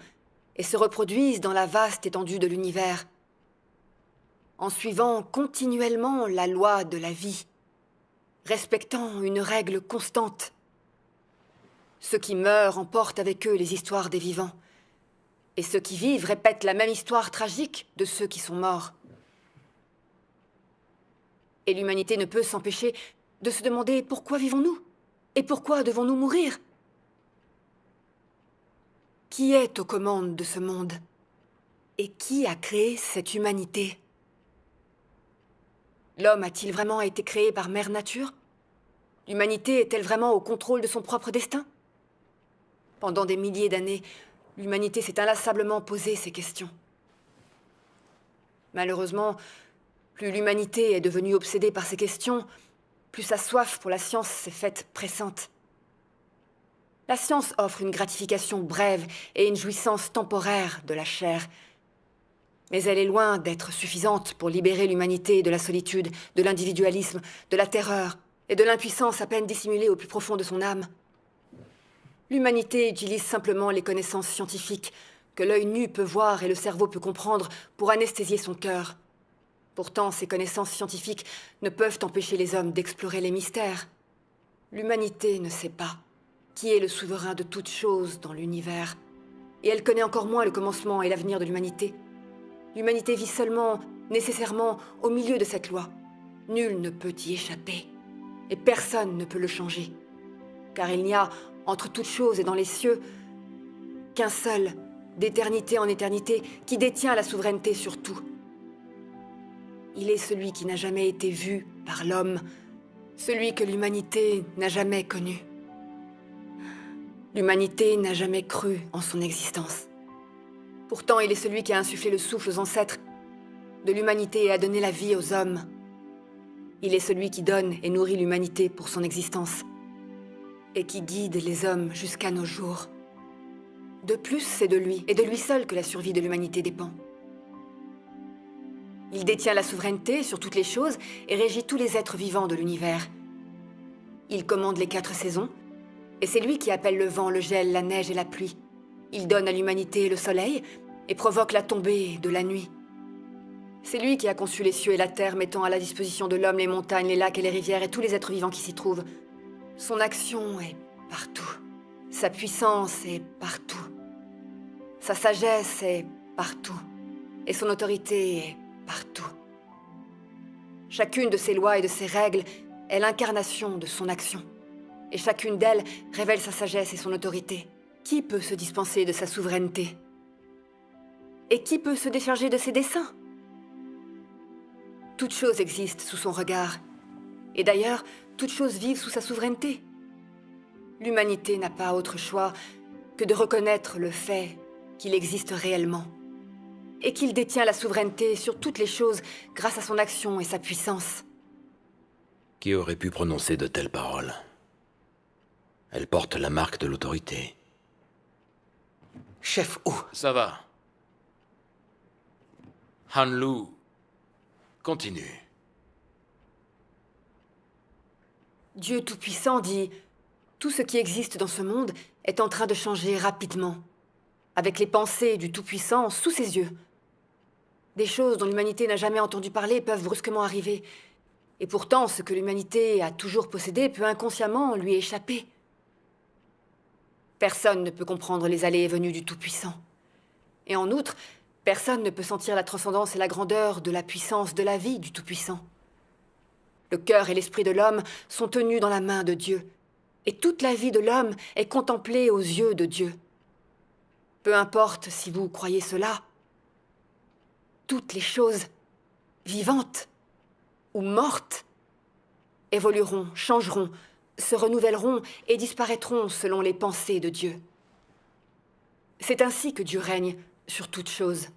et se reproduisent dans la vaste étendue de l'univers, en suivant continuellement la loi de la vie, respectant une règle constante. Ceux qui meurent emportent avec eux les histoires des vivants, et ceux qui vivent répètent la même histoire tragique de ceux qui sont morts. Et l'humanité ne peut s'empêcher de se demander pourquoi vivons-nous? Et pourquoi devons-nous mourir? Qui est aux commandes de ce monde? Et qui a créé cette humanité? L'homme a-t-il vraiment été créé par Mère Nature? L'humanité est-elle vraiment au contrôle de son propre destin? Pendant des milliers d'années, l'humanité s'est inlassablement posé ces questions. Malheureusement, plus l'humanité est devenue obsédée par ces questions, plus sa soif pour la science s'est faite pressante. La science offre une gratification brève et une jouissance temporaire de la chair. Mais elle est loin d'être suffisante pour libérer l'humanité de la solitude, de l'individualisme, de la terreur et de l'impuissance à peine dissimulée au plus profond de son âme. L'humanité utilise simplement les connaissances scientifiques que l'œil nu peut voir et le cerveau peut comprendre pour anesthésier son cœur. Pourtant, ces connaissances scientifiques ne peuvent empêcher les hommes d'explorer les mystères. L'humanité ne sait pas qui est le souverain de toutes choses dans l'univers, et elle connaît encore moins le commencement et l'avenir de l'humanité. L'humanité vit seulement, nécessairement, au milieu de cette loi. Nul ne peut y échapper, et personne ne peut le changer. Car il n'y a, entre toutes choses et dans les cieux, qu'un seul, d'éternité en éternité, qui détient la souveraineté sur tout. Il est celui qui n'a jamais été vu par l'homme, celui que l'humanité n'a jamais connu. L'humanité n'a jamais cru en son existence. Pourtant, il est celui qui a insufflé le souffle aux ancêtres de l'humanité et a donné la vie aux hommes. Il est celui qui donne et nourrit l'humanité pour son existence et qui guide les hommes jusqu'à nos jours. De plus, c'est de lui, et de lui seul, que la survie de l'humanité dépend. Il détient la souveraineté sur toutes les choses et régit tous les êtres vivants de l'univers. Il commande les 4 saisons, et c'est lui qui appelle le vent, le gel, la neige et la pluie. Il donne à l'humanité le soleil et provoque la tombée de la nuit. C'est lui qui a conçu les cieux et la terre, mettant à la disposition de l'homme les montagnes, les lacs et les rivières et tous les êtres vivants qui s'y trouvent. Son action est partout. Sa puissance est partout. Sa sagesse est partout. Et son autorité est partout. Chacune de ses lois et de ses règles est l'incarnation de son action. Et chacune d'elles révèle sa sagesse et son autorité. Qui peut se dispenser de sa souveraineté? Et qui peut se décharger de ses desseins? Toutes choses existent sous son regard. Et d'ailleurs, toutes choses vivent sous sa souveraineté. L'humanité n'a pas autre choix que de reconnaître le fait qu'il existe réellement. Et qu'il détient la souveraineté sur toutes les choses grâce à son action et sa puissance. Qui aurait pu prononcer de telles paroles? Elles portent la marque de l'autorité. Chef Wu, Ça va. Han Lu, continue. Dieu Tout-Puissant dit « Tout ce qui existe dans ce monde est en train de changer rapidement, avec les pensées du Tout-Puissant sous ses yeux. Des choses dont l'humanité n'a jamais entendu parler peuvent brusquement arriver. Et pourtant, ce que l'humanité a toujours possédé peut inconsciemment lui échapper. Personne ne peut comprendre les allées et venues du Tout-Puissant. Et en outre, personne ne peut sentir la transcendance et la grandeur de la puissance de la vie du Tout-Puissant. Le cœur et l'esprit de l'homme sont tenus dans la main de Dieu, et toute la vie de l'homme est contemplée aux yeux de Dieu. Peu importe si vous croyez cela, toutes les choses, vivantes ou mortes, évolueront, changeront, se renouvelleront et disparaîtront selon les pensées de Dieu. C'est ainsi que Dieu règne sur toute chose.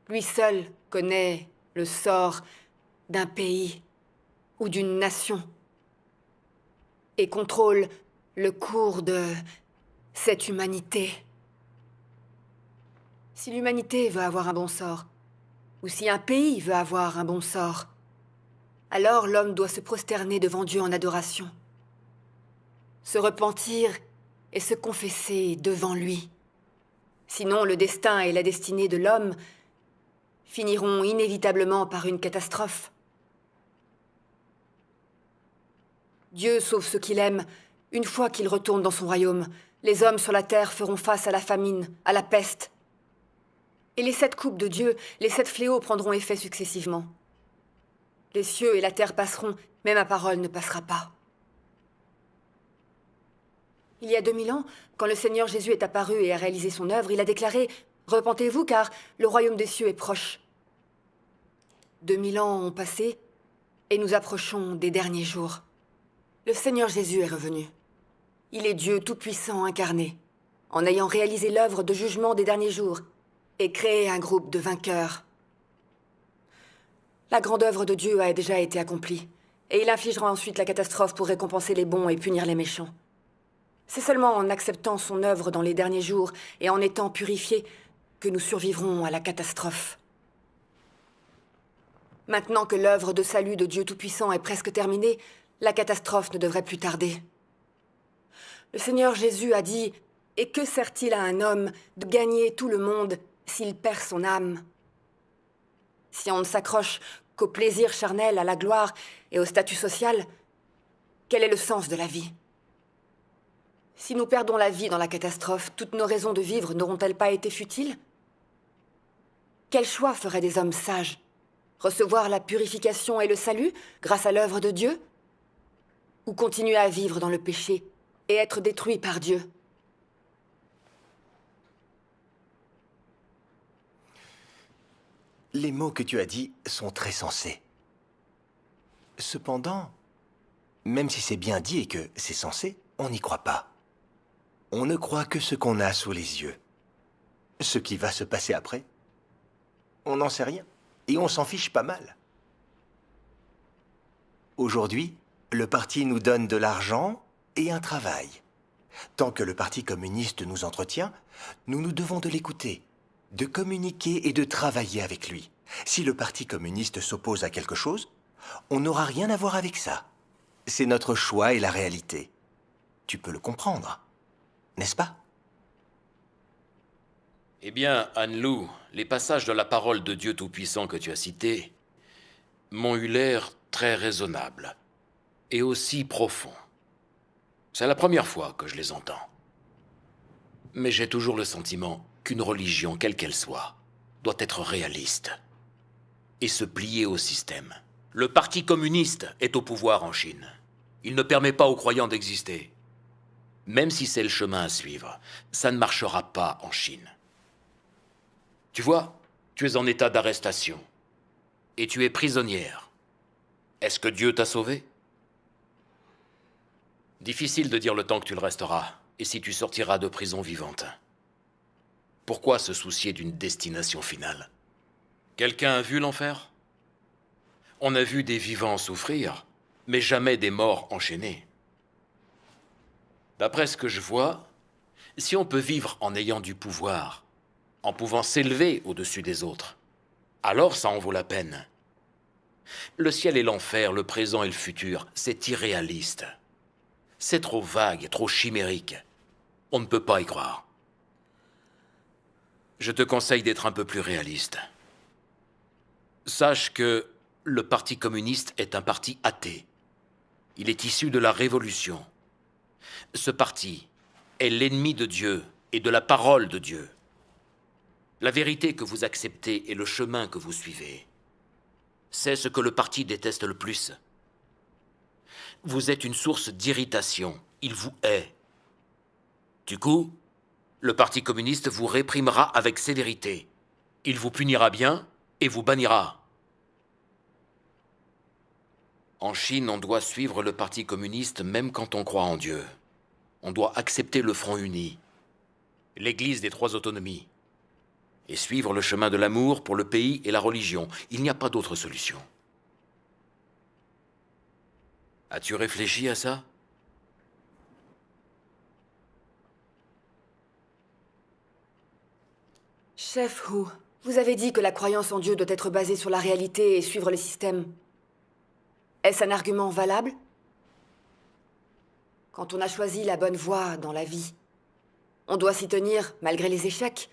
Lui seul connaît le sort d'un pays ou d'une nation et contrôle le cours de cette humanité. Si l'humanité veut avoir un bon sort, ou si un pays veut avoir un bon sort, alors l'homme doit se prosterner devant Dieu en adoration, se repentir et se confesser devant lui. Sinon, le destin et la destinée de l'homme finiront inévitablement par une catastrophe. Dieu sauve ceux qu'il aime. Une fois qu'il retourne dans son royaume, les hommes sur la terre feront face à la famine, à la peste. Et les 7 coupes de Dieu, les 7 fléaux prendront effet successivement. Les cieux et la terre passeront, mais ma parole ne passera pas. Il y a 2000 ans, quand le Seigneur Jésus est apparu et a réalisé son œuvre, il a déclaré « Repentez-vous, car le royaume des cieux est proche. » 2000 ans ont passé, et nous approchons des derniers jours. Le Seigneur Jésus est revenu. Il est Dieu tout-puissant incarné, en ayant réalisé l'œuvre de jugement des derniers jours, et créé un groupe de vainqueurs. La grande œuvre de Dieu a déjà été accomplie, et il infligera ensuite la catastrophe pour récompenser les bons et punir les méchants. C'est seulement en acceptant son œuvre dans les derniers jours et en étant purifiés que nous survivrons à la catastrophe. Maintenant que l'œuvre de salut de Dieu Tout-Puissant est presque terminée, la catastrophe ne devrait plus tarder. Le Seigneur Jésus a dit « Et que sert-il à un homme de gagner tout le monde s'il perd son âme ?» Si on ne s'accroche qu'au plaisir charnel, à la gloire et au statut social, quel est le sens de la vie? Si nous perdons la vie dans la catastrophe, toutes nos raisons de vivre n'auront-elles pas été futiles? Quel choix feraient des hommes sages? Recevoir la purification et le salut grâce à l'œuvre de Dieu? Ou continuer à vivre dans le péché et être détruits par Dieu? Les mots que tu as dits sont très sensés. Cependant, même si c'est bien dit et que c'est sensé, on n'y croit pas. On ne croit que ce qu'on a sous les yeux. Ce qui va se passer après, on n'en sait rien. Et on s'en fiche pas mal. Aujourd'hui, le parti nous donne de l'argent et un travail. Tant que le Parti communiste nous entretient, nous nous devons de l'écouter, de communiquer et de travailler avec lui. Si le Parti communiste s'oppose à quelque chose, on n'aura rien à voir avec ça. C'est notre choix et la réalité. Tu peux le comprendre, n'est-ce pas? Eh bien, Han Lu, les passages de la parole de Dieu Tout-Puissant que tu as cités m'ont eu l'air très raisonnables et aussi profonds. C'est la première fois que je les entends. Mais j'ai toujours le sentiment qu'une religion, quelle qu'elle soit, doit être réaliste et se plier au système. Le Parti communiste est au pouvoir en Chine. Il ne permet pas aux croyants d'exister. Même si c'est le chemin à suivre, ça ne marchera pas en Chine. Tu vois, tu es en état d'arrestation. Et tu es prisonnière. Est-ce que Dieu t'a sauvée? Difficile de dire le temps que tu le resteras, et si tu sortiras de prison vivante. Pourquoi se soucier d'une destination finale? Quelqu'un a vu l'enfer? On a vu des vivants souffrir, mais jamais des morts enchaînés. D'après ce que je vois, si on peut vivre en ayant du pouvoir, en pouvant s'élever au-dessus des autres, alors ça en vaut la peine. Le ciel et l'enfer, le présent et le futur, c'est irréaliste. C'est trop vague, trop chimérique. On ne peut pas y croire. Je te conseille d'être un peu plus réaliste. Sache que le Parti communiste est un parti athée. Il est issu de la Révolution. Ce parti est l'ennemi de Dieu et de la parole de Dieu. La vérité que vous acceptez et le chemin que vous suivez, c'est ce que le parti déteste le plus. Vous êtes une source d'irritation. Il vous hait. Du coup, le Parti communiste vous réprimera avec sévérité. Il vous punira bien et vous bannira. En Chine, on doit suivre le Parti communiste même quand on croit en Dieu. On doit accepter le Front uni, l'Église des trois autonomies, et suivre le chemin de l'amour pour le pays et la religion. Il n'y a pas d'autre solution. As-tu réfléchi à ça? Chef Hu, vous avez dit que la croyance en Dieu doit être basée sur la réalité et suivre les systèmes. Est-ce un argument valable? Quand on a choisi la bonne voie dans la vie, on doit s'y tenir malgré les échecs,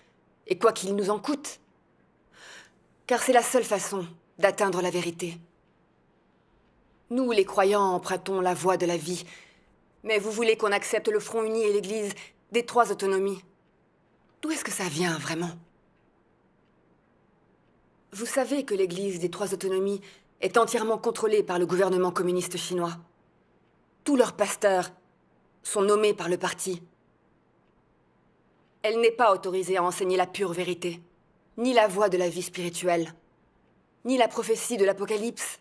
et quoi qu'il nous en coûte. Car c'est la seule façon d'atteindre la vérité. Nous, les croyants, empruntons la voie de la vie, mais vous voulez qu'on accepte le Front uni et l'Église des trois autonomies. D'où est-ce que ça vient, vraiment? Vous savez que l'Église des trois autonomies est entièrement contrôlée par le gouvernement communiste chinois. Tous leurs pasteurs sont nommés par le parti. Elle n'est pas autorisée à enseigner la pure vérité, ni la voie de la vie spirituelle, ni la prophétie de l'Apocalypse.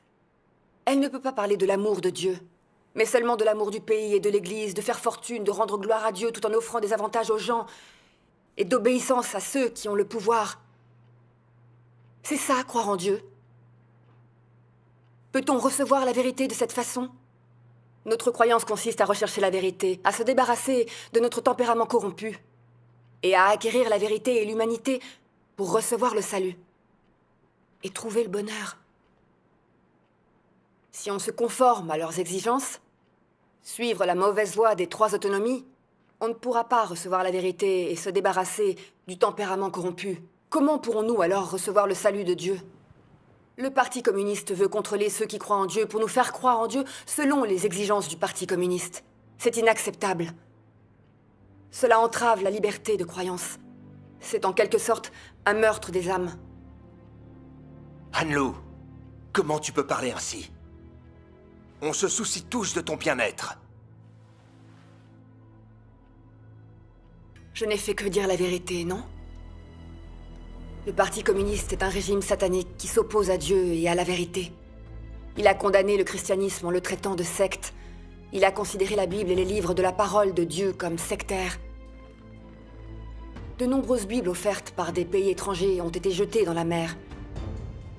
Elle ne peut pas parler de l'amour de Dieu, mais seulement de l'amour du pays et de l'Église, de faire fortune, de rendre gloire à Dieu tout en offrant des avantages aux gens, et d'obéissance à ceux qui ont le pouvoir. C'est ça, croire en Dieu. Peut-on recevoir la vérité de cette façon? Notre croyance consiste à rechercher la vérité, à se débarrasser de notre tempérament corrompu, et à acquérir la vérité et l'humanité pour recevoir le salut et trouver le bonheur. Si on se conforme à leurs exigences, suivre la mauvaise voie des trois autonomies, on ne pourra pas recevoir la vérité et se débarrasser du tempérament corrompu. Comment pourrons-nous alors recevoir le salut de Dieu? Le Parti communiste veut contrôler ceux qui croient en Dieu pour nous faire croire en Dieu selon les exigences du Parti communiste. C'est inacceptable. Cela entrave la liberté de croyance. C'est en quelque sorte un meurtre des âmes. Han-Lu, comment tu peux parler ainsi? On se soucie tous de ton bien-être. Je n'ai fait que dire la vérité, non? Le Parti communiste est un régime satanique qui s'oppose à Dieu et à la vérité. Il a condamné le christianisme en le traitant de secte. Il a considéré la Bible et les livres de la parole de Dieu comme sectaires. De nombreuses Bibles offertes par des pays étrangers ont été jetées dans la mer.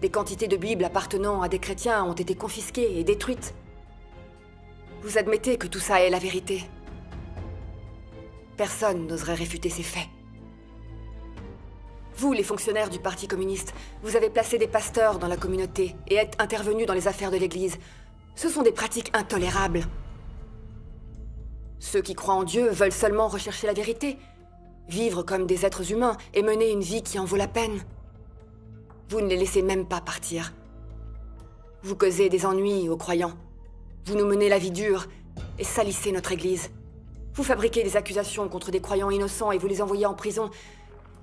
Des quantités de Bibles appartenant à des chrétiens ont été confisquées et détruites. Vous admettez que tout ça est la vérité. Personne n'oserait réfuter ces faits. Vous, les fonctionnaires du Parti communiste, vous avez placé des pasteurs dans la communauté et êtes intervenus dans les affaires de l'Église. Ce sont des pratiques intolérables. Ceux qui croient en Dieu veulent seulement rechercher la vérité, vivre comme des êtres humains et mener une vie qui en vaut la peine. Vous ne les laissez même pas partir. Vous causez des ennuis aux croyants. Vous nous menez la vie dure et salissez notre Église. Vous fabriquez des accusations contre des croyants innocents et vous les envoyez en prison.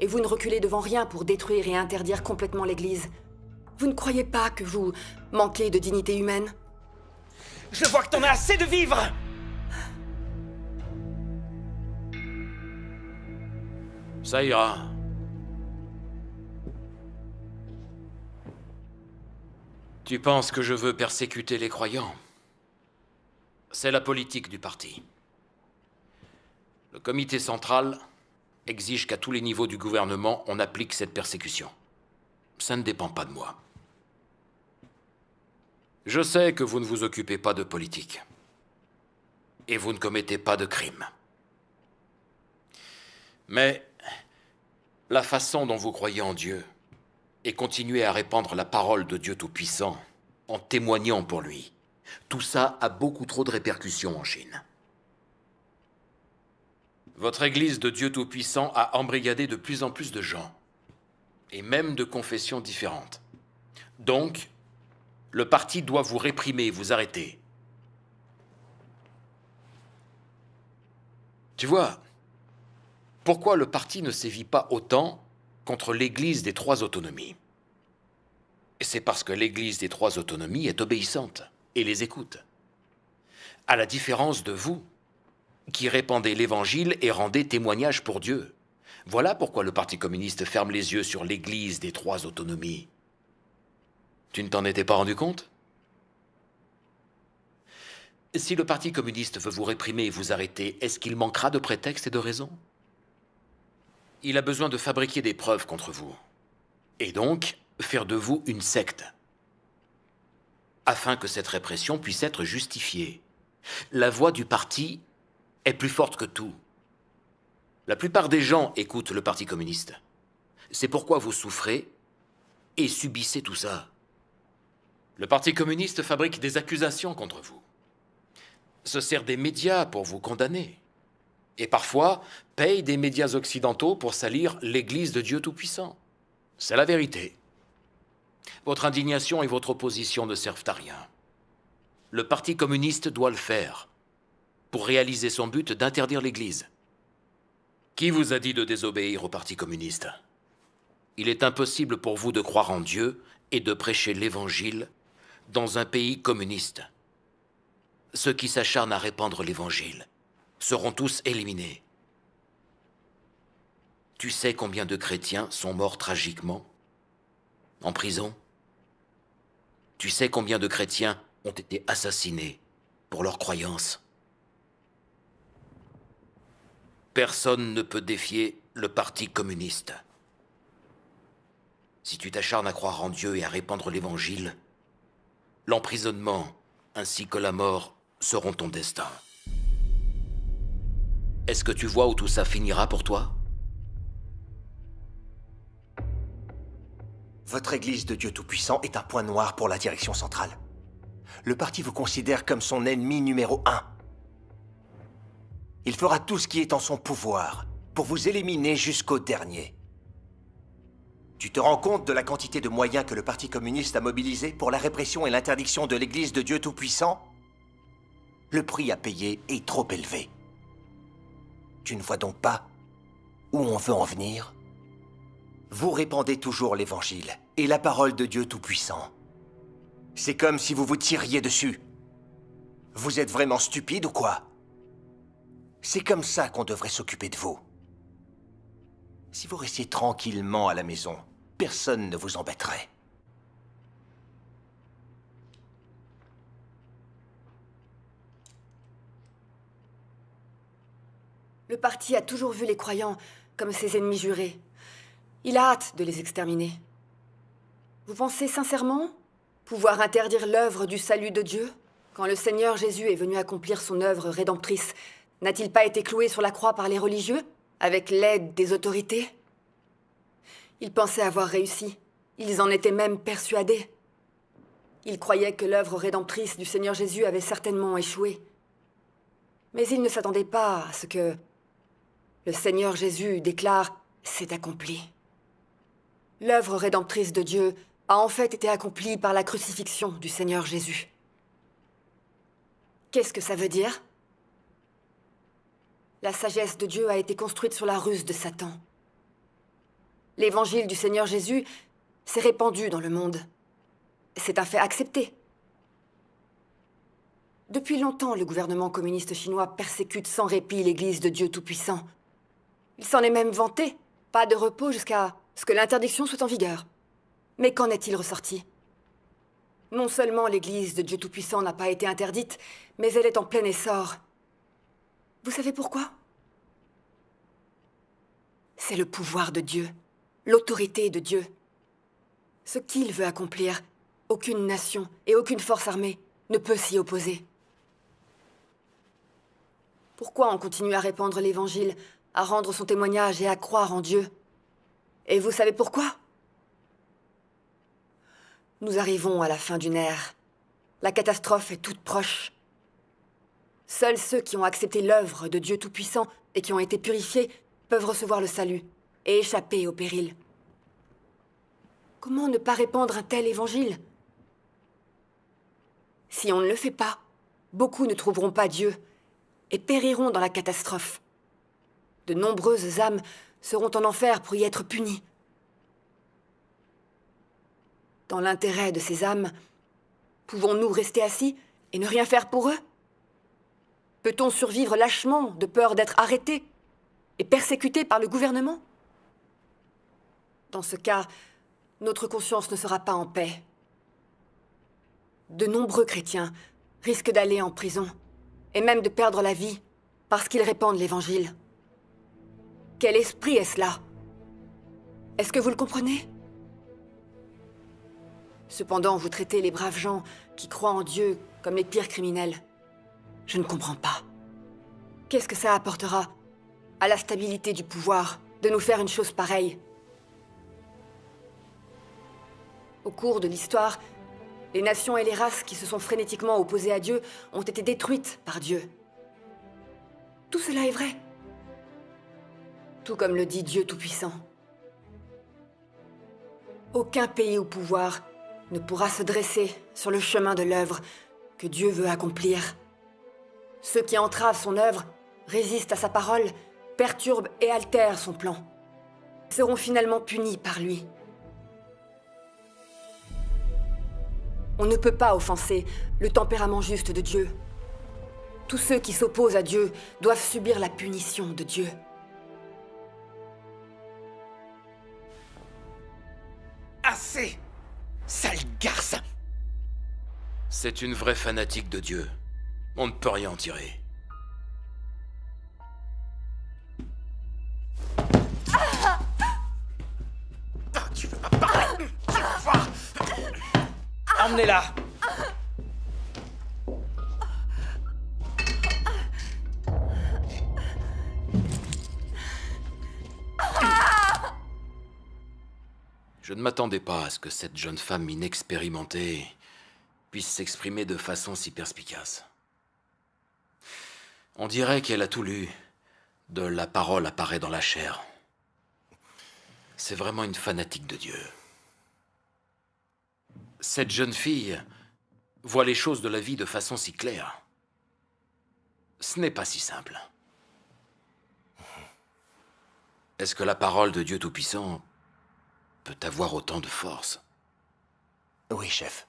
Et vous ne reculez devant rien pour détruire et interdire complètement l'Église. Vous ne croyez pas que vous manquez de dignité humaine? Je vois que t'en as assez de vivre! Ça ira. Tu penses que je veux persécuter les croyants? C'est la politique du parti. Le comité central exige qu'à tous les niveaux du gouvernement, on applique cette persécution. Ça ne dépend pas de moi. Je sais que vous ne vous occupez pas de politique. Et vous ne commettez pas de crimes. Mais la façon dont vous croyez en Dieu et continuez à répandre la parole de Dieu Tout-Puissant en témoignant pour lui, tout ça a beaucoup trop de répercussions en Chine. Votre Église de Dieu Tout-Puissant a embrigadé de plus en plus de gens, et même de confessions différentes. Donc, le parti doit vous réprimer et vous arrêter. Tu vois, pourquoi le parti ne sévit pas autant contre l'Église des Trois Autonomies? C'est parce que l'Église des Trois Autonomies est obéissante et les écoute. À la différence de vous, qui répandez l'Évangile et rendez témoignage pour Dieu. Voilà pourquoi le Parti communiste ferme les yeux sur l'Église des Trois Autonomies. Tu ne t'en étais pas rendu compte? Si le Parti communiste veut vous réprimer et vous arrêter, est-ce qu'il manquera de prétextes et de raisons? Il a besoin de fabriquer des preuves contre vous. Et donc, faire de vous une secte. Afin que cette répression puisse être justifiée. La voix du parti est plus forte que tout. La plupart des gens écoutent le Parti communiste. C'est pourquoi vous souffrez et subissez tout ça. Le Parti communiste fabrique des accusations contre vous, se sert des médias pour vous condamner, et parfois paye des médias occidentaux pour salir l'Église de Dieu Tout-Puissant. C'est la vérité. Votre indignation et votre opposition ne servent à rien. Le Parti communiste doit le faire pour réaliser son but d'interdire l'Église. Qui vous a dit de désobéir au Parti communiste? Il est impossible pour vous de croire en Dieu et de prêcher l'Évangile dans un pays communiste. Ceux qui s'acharnent à répandre l'Évangile seront tous éliminés. Tu sais combien de chrétiens sont morts tragiquement? En prison? Tu sais combien de chrétiens ont été assassinés pour leurs croyances? Personne ne peut défier le Parti communiste. Si tu t'acharnes à croire en Dieu et à répandre l'Évangile, l'emprisonnement ainsi que la mort seront ton destin. Est-ce que tu vois où tout ça finira pour toi? Votre Église de Dieu Tout-Puissant est un point noir pour la direction centrale. Le parti vous considère comme son ennemi numéro 1. Il fera tout ce qui est en son pouvoir pour vous éliminer jusqu'au dernier. Tu te rends compte de la quantité de moyens que le Parti communiste a mobilisés pour la répression et l'interdiction de l'Église de Dieu Tout-Puissant? Le prix à payer est trop élevé. Tu ne vois donc pas où on veut en venir? Vous répandez toujours l'Évangile et la parole de Dieu Tout-Puissant. C'est comme si vous vous tiriez dessus. Vous êtes vraiment stupide ou quoi? C'est comme ça qu'on devrait s'occuper de vous. Si vous restiez tranquillement à la maison, personne ne vous embêterait. Le parti a toujours vu les croyants comme ses ennemis jurés. Il a hâte de les exterminer. Vous pensez sincèrement pouvoir interdire l'œuvre du salut de Dieu? Quand le Seigneur Jésus est venu accomplir son œuvre rédemptrice, n'a-t-il pas été cloué sur la croix par les religieux, avec l'aide des autorités? Ils pensaient avoir réussi. Ils en étaient même persuadés. Ils croyaient que l'œuvre rédemptrice du Seigneur Jésus avait certainement échoué. Mais ils ne s'attendaient pas à ce que le Seigneur Jésus déclare « c'est accompli ». L'œuvre rédemptrice de Dieu a en fait été accomplie par la crucifixion du Seigneur Jésus. Qu'est-ce que ça veut dire? La sagesse de Dieu a été construite sur la ruse de Satan. L'évangile du Seigneur Jésus s'est répandu dans le monde. C'est un fait accepté. Depuis longtemps, le gouvernement communiste chinois persécute sans répit l'Église de Dieu Tout-Puissant. Il s'en est même vanté. Pas de repos jusqu'à ce que l'interdiction soit en vigueur. Mais qu'en est-il ressorti? Non seulement l'Église de Dieu Tout-Puissant n'a pas été interdite, mais elle est en plein essor. Vous savez pourquoi? C'est le pouvoir de Dieu, l'autorité de Dieu. Ce qu'il veut accomplir, Aucune nation et aucune force armée ne peut s'y opposer. Pourquoi on continue à répandre l'Évangile, à rendre son témoignage et à croire en Dieu? Et vous savez pourquoi? Nous arrivons à la fin d'une ère. La catastrophe est toute proche. Seuls ceux qui ont accepté l'œuvre de Dieu Tout-Puissant et qui ont été purifiés peuvent recevoir le salut et échapper au péril. Comment ne pas répandre un tel évangile? Si on ne le fait pas, beaucoup ne trouveront pas Dieu et périront dans la catastrophe. De nombreuses âmes seront en enfer pour y être punies. Dans l'intérêt de ces âmes, pouvons-nous rester assis et ne rien faire pour eux? Peut-on survivre lâchement de peur d'être arrêté et persécuté par le gouvernement? Dans ce cas, notre conscience ne sera pas en paix. De nombreux chrétiens risquent d'aller en prison et même de perdre la vie parce qu'ils répandent l'Évangile. Quel esprit est cela? Est-ce que vous le comprenez? Cependant, vous traitez les braves gens qui croient en Dieu comme les pires criminels. Je ne comprends pas. Qu'est-ce que ça apportera à la stabilité du pouvoir de nous faire une chose pareille? Au cours de l'histoire, les nations et les races qui se sont frénétiquement opposées à Dieu ont été détruites par Dieu. Tout cela est vrai. Tout comme le dit Dieu Tout-Puissant. Aucun pays au pouvoir ne pourra se dresser sur le chemin de l'œuvre que Dieu veut accomplir. Ceux qui entravent son œuvre, résistent à sa parole, perturbent et altèrent son plan, seront finalement punis par lui. On ne peut pas offenser le tempérament juste de Dieu. Tous ceux qui s'opposent à Dieu doivent subir la punition de Dieu. Assez! Sale garce! C'est une vraie fanatique de Dieu. On ne peut rien en tirer. Tu veux pas parler? Tu vas voir. Emmenez-la! Je ne m'attendais pas à ce que cette jeune femme inexpérimentée puisse s'exprimer de façon si perspicace. On dirait qu'elle a tout lu. De la parole apparaît dans la chair. C'est vraiment une fanatique de Dieu. Cette jeune fille voit les choses de la vie de façon si claire. Ce n'est pas si simple. Est-ce que la parole de Dieu Tout-Puissant peut avoir autant de force? Oui, chef.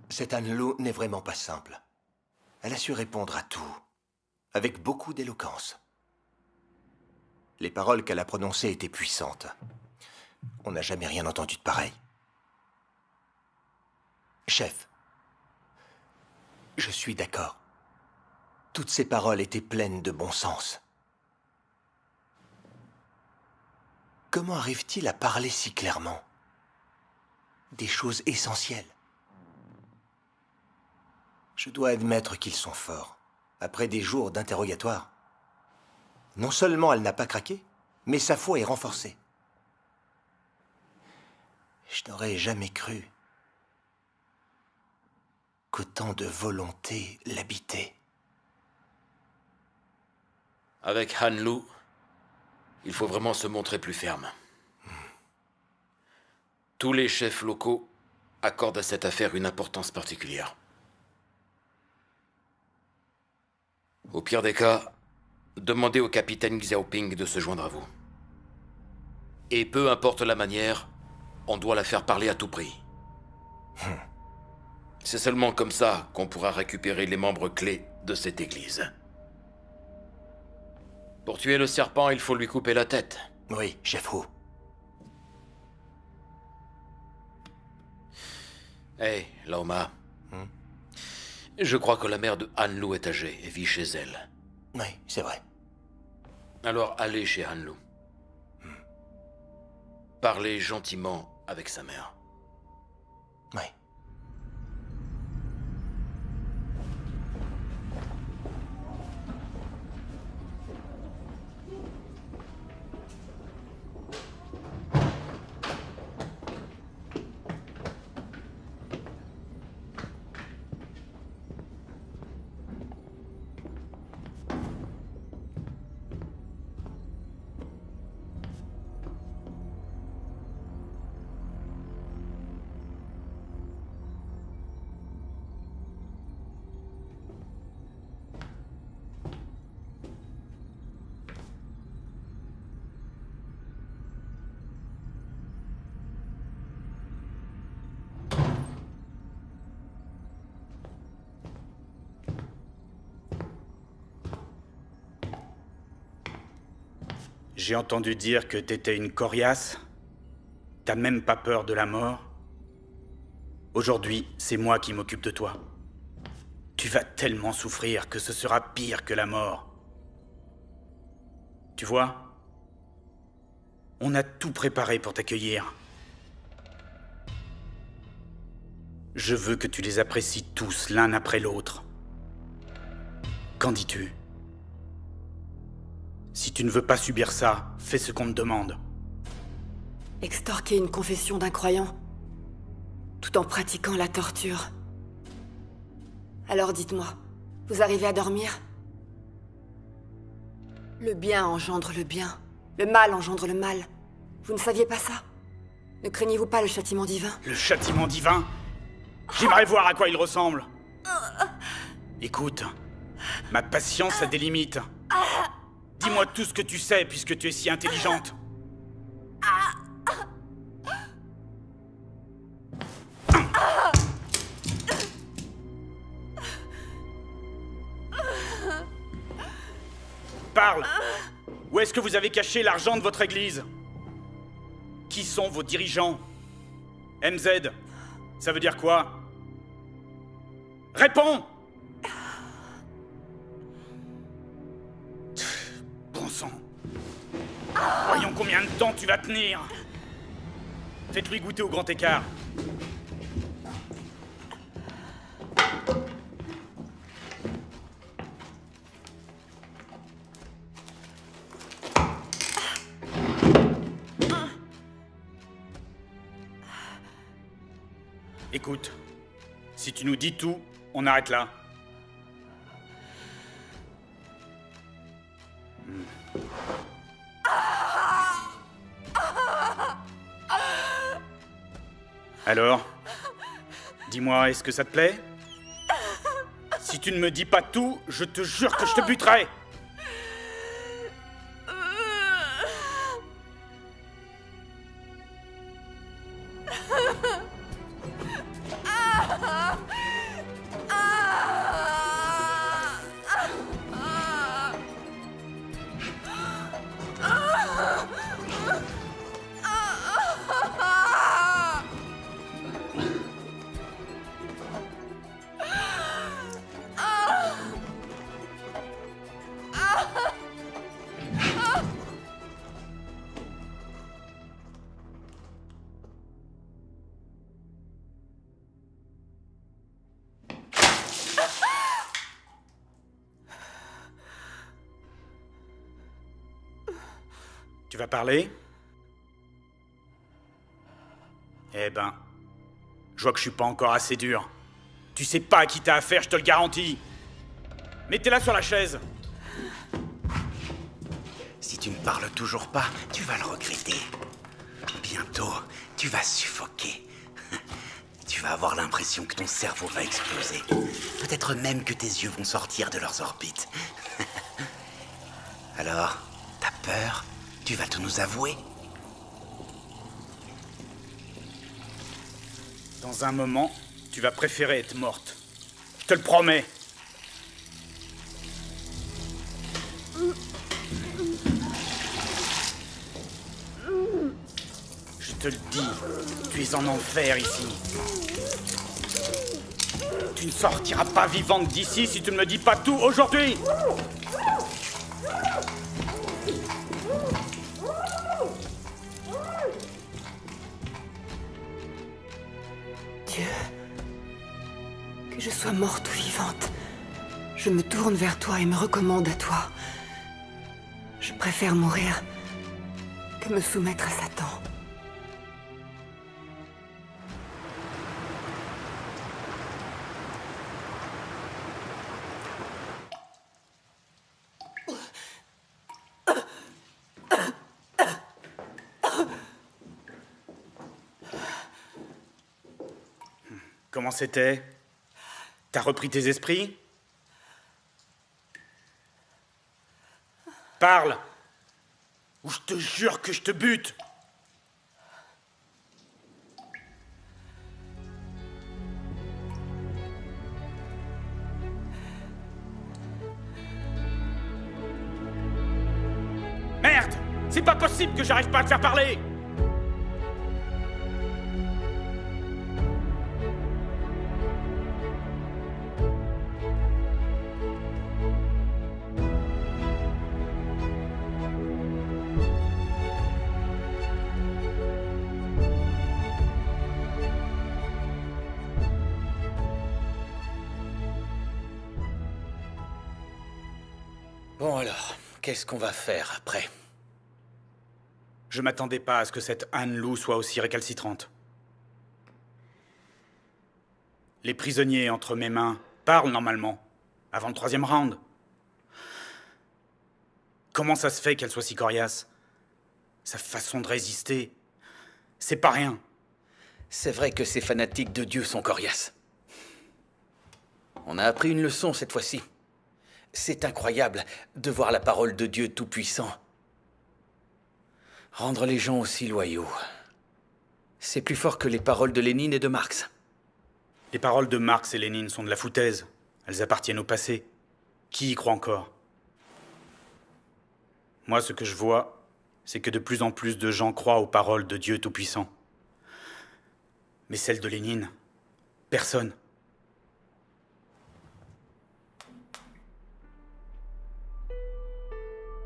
Cette Anne-Lou n'est vraiment pas simple. Elle a su répondre à tout, avec beaucoup d'éloquence. Les paroles qu'elle a prononcées étaient puissantes. On n'a jamais rien entendu de pareil. Chef, je suis d'accord. Toutes ces paroles étaient pleines de bon sens. Comment arrive-t-il à parler si clairement? Des choses essentielles. Je dois admettre qu'ils sont forts. Après des jours d'interrogatoire, non seulement elle n'a pas craqué, mais sa foi est renforcée. Je n'aurais jamais cru qu'autant de volonté l'habitait. Avec Han Lu, il faut vraiment se montrer plus ferme. Tous les chefs locaux accordent à cette affaire une importance particulière. Au pire des cas, demandez au capitaine Xiaoping de se joindre à vous. Et peu importe la manière, on doit la faire parler à tout prix. C'est seulement comme ça qu'on pourra récupérer les membres clés de cette église. Pour tuer le serpent, il faut lui couper la tête. Oui, chef Hu. Hé, Laoma. Je crois que la mère de Han Lu est âgée et vit chez elle. Oui, c'est vrai. Alors allez chez Han Lu. Parlez gentiment avec sa mère. J'ai entendu dire que t'étais une coriace. T'as même pas peur de la mort. Aujourd'hui, c'est moi qui m'occupe de toi. Tu vas tellement souffrir que ce sera pire que la mort. Tu vois? On a tout préparé pour t'accueillir. Je veux que tu les apprécies tous l'un après l'autre. Qu'en dis-tu? Si tu ne veux pas subir ça, fais ce qu'on te demande. Extorquer une confession d'un croyant, tout en pratiquant la torture. Alors dites-moi, vous arrivez à dormir? Le bien engendre le bien, le mal engendre le mal. Vous ne saviez pas ça? Ne craignez-vous pas le châtiment divin? Le châtiment divin? J'aimerais voir à quoi il ressemble. Écoute, ma patience a des limites. Dis-moi tout ce que tu sais puisque tu es si intelligente. Parle! Où est-ce que vous avez caché l'argent de votre église? Qui sont vos dirigeants? MZ, ça veut dire quoi? Réponds! Bon sang. Voyons combien de temps tu vas tenir. Faites-lui goûter au grand écart. Écoute, si tu nous dis tout, on arrête là. Alors, dis-moi, est-ce que ça te plaît? Si tu ne me dis pas tout, je te jure que je te buterai. Tu vas parler? Eh ben, je vois que je suis pas encore assez dur. Tu sais pas à qui t'as affaire, je te le garantis. Mettez-la sur la chaise. Si tu ne parles toujours pas, tu vas le regretter. Bientôt, tu vas suffoquer. Tu vas avoir l'impression que ton cerveau va exploser. Peut-être même que tes yeux vont sortir de leurs orbites. Alors, t'as peur? Tu vas tout nous avouer? Dans un moment, tu vas préférer être morte. Je te le promets. Je te le dis, tu es en enfer ici. Tu ne sortiras pas vivante d'ici si tu ne me dis pas tout aujourd'hui. Dieu, que je sois morte ou vivante, je me tourne vers toi et me recommande à toi. Je préfère mourir que me soumettre à Satan. Comment c'était? T'as repris tes esprits? Parle! Ou je te jure que je te bute! Merde! C'est pas possible que j'arrive pas à te faire parler! Bon alors, qu'est-ce qu'on va faire après? Je m'attendais pas à ce que cette Han-Lu soit aussi récalcitrante. Les prisonniers entre mes mains parlent normalement, avant le 3e round. Comment ça se fait qu'elle soit si coriace? Sa façon de résister, c'est pas rien. C'est vrai que ces fanatiques de Dieu sont coriaces. On a appris une leçon cette fois-ci. C'est incroyable de voir la parole de Dieu Tout-Puissant rendre les gens aussi loyaux. C'est plus fort que les paroles de Lénine et de Marx. Les paroles de Marx et Lénine sont de la foutaise. Elles appartiennent au passé. Qui y croit encore? Moi, ce que je vois, c'est que de plus en plus de gens croient aux paroles de Dieu Tout-Puissant. Mais celles de Lénine, personne.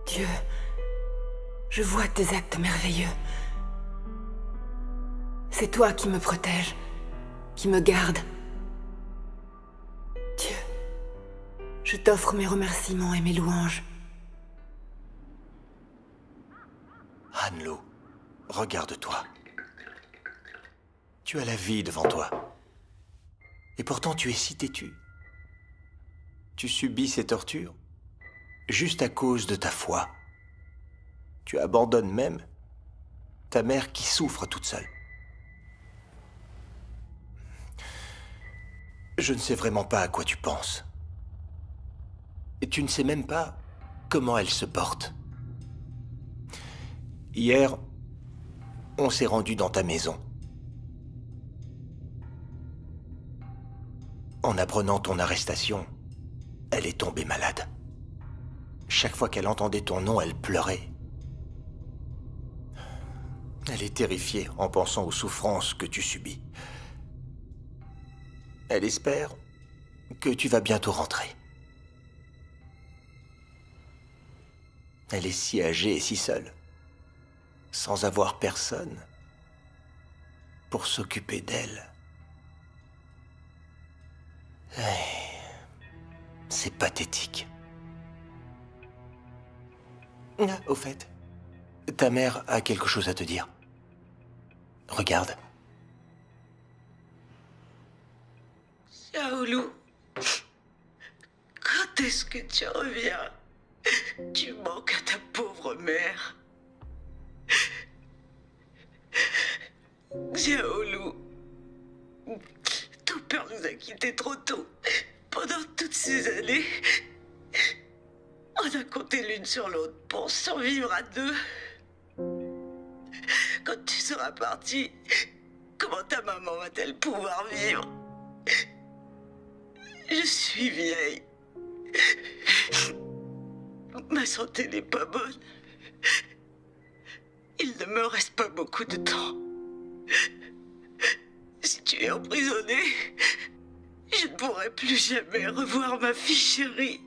Dieu, je vois tes actes merveilleux. C'est toi qui me protèges, qui me garde. Dieu, je t'offre mes remerciements et mes louanges. Han-Lu, regarde-toi. Tu as la vie devant toi. Et pourtant tu es si têtu. Tu subis ces tortures juste à cause de ta foi. Tu abandonnes même ta mère qui souffre toute seule. Je ne sais vraiment pas à quoi tu penses. Et tu ne sais même pas comment elle se porte. Hier, on s'est rendu dans ta maison. En apprenant ton arrestation, elle est tombée malade. Chaque fois qu'elle entendait ton nom, elle pleurait. Elle est terrifiée en pensant aux souffrances que tu subis. Elle espère que tu vas bientôt rentrer. Elle est si âgée et si seule, sans avoir personne pour s'occuper d'elle. C'est pathétique. Ah, au fait, ta mère a quelque chose à te dire. Regarde. Xiaolu, quand est-ce que tu reviens? Tu manques à ta pauvre mère. Xiaolu, ton père nous a quittés trop tôt. Pendant toutes ces années, on a compté l'une sur l'autre pour survivre à deux. Quand tu seras parti, comment ta maman va-t-elle pouvoir vivre? Je suis vieille. Ma santé n'est pas bonne. Il ne me reste pas beaucoup de temps. Si tu es emprisonné, je ne pourrai plus jamais revoir ma fille chérie.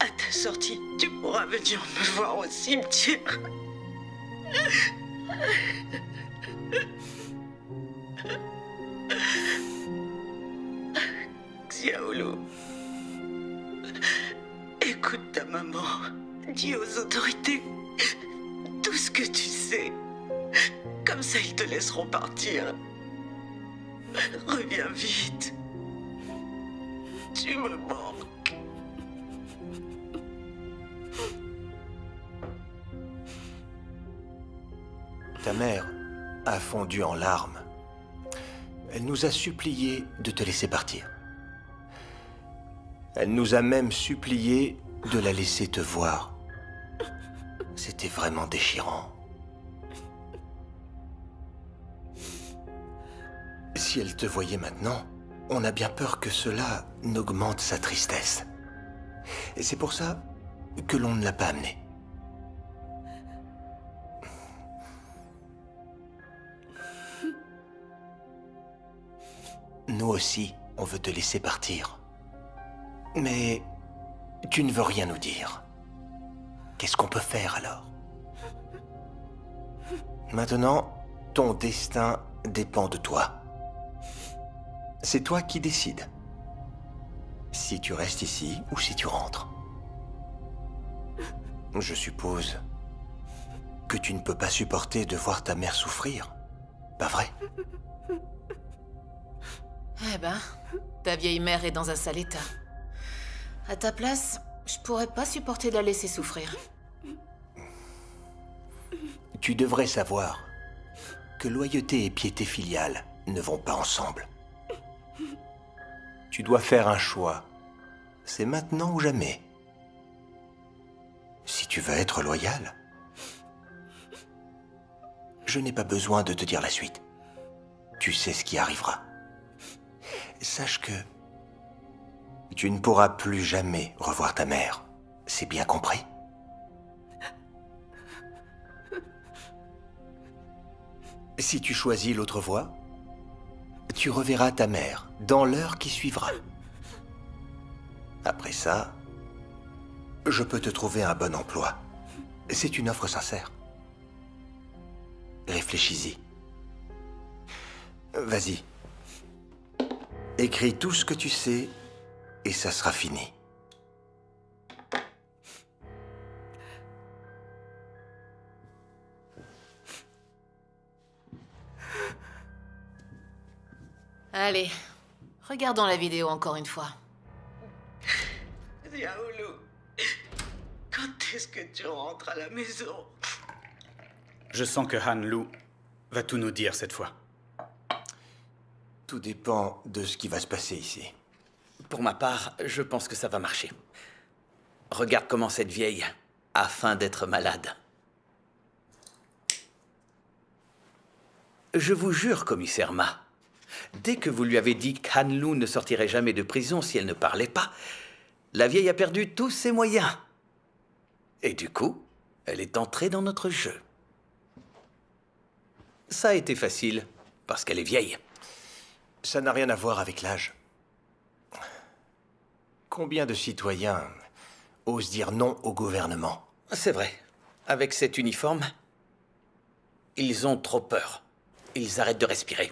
À ta sortie, tu pourras venir me voir au cimetière. Xiaolu, écoute ta maman. Dis aux autorités tout ce que tu sais. Comme ça, ils te laisseront partir. Reviens vite. Tu me manques. Ta mère a fondu en larmes. Elle nous a supplié de te laisser partir. Elle nous a même supplié de la laisser te voir. C'était vraiment déchirant. Si elle te voyait maintenant, on a bien peur que cela n'augmente sa tristesse. Et c'est pour ça que l'on ne l'a pas amené. Nous aussi, on veut te laisser partir. Mais tu ne veux rien nous dire. Qu'est-ce qu'on peut faire alors? Maintenant, ton destin dépend de toi. C'est toi qui décides. Si tu restes ici ou si tu rentres. Je suppose que tu ne peux pas supporter de voir ta mère souffrir, pas vrai? Eh ben, ta vieille mère est dans un sale état. À ta place, je pourrais pas supporter de la laisser souffrir. Tu devrais savoir que loyauté et piété filiale ne vont pas ensemble. Tu dois faire un choix. C'est maintenant ou jamais. Si tu veux être loyal, je n'ai pas besoin de te dire la suite. Tu sais ce qui arrivera. Sache que tu ne pourras plus jamais revoir ta mère. C'est bien compris? Si tu choisis l'autre voie, tu reverras ta mère dans l'heure qui suivra. Après ça, je peux te trouver un bon emploi. C'est une offre sincère. Réfléchis-y. Vas-y. Écris tout ce que tu sais et ça sera fini. Allez, regardons la vidéo encore une fois. Xiaolu, quand est-ce que tu rentres à la maison? Je sens que Han Lu va tout nous dire cette fois. Tout dépend de ce qui va se passer ici. Pour ma part, je pense que ça va marcher. Regarde comment cette vieille a faim d'être malade. Je vous jure, commissaire Ma, dès que vous lui avez dit qu'Han Lu ne sortirait jamais de prison si elle ne parlait pas, la vieille a perdu tous ses moyens. Et du coup, elle est entrée dans notre jeu. Ça a été facile, parce qu'elle est vieille. Ça n'a rien à voir avec l'âge. Combien de citoyens osent dire non au gouvernement? C'est vrai. Avec cet uniforme, ils ont trop peur. Ils arrêtent de respirer.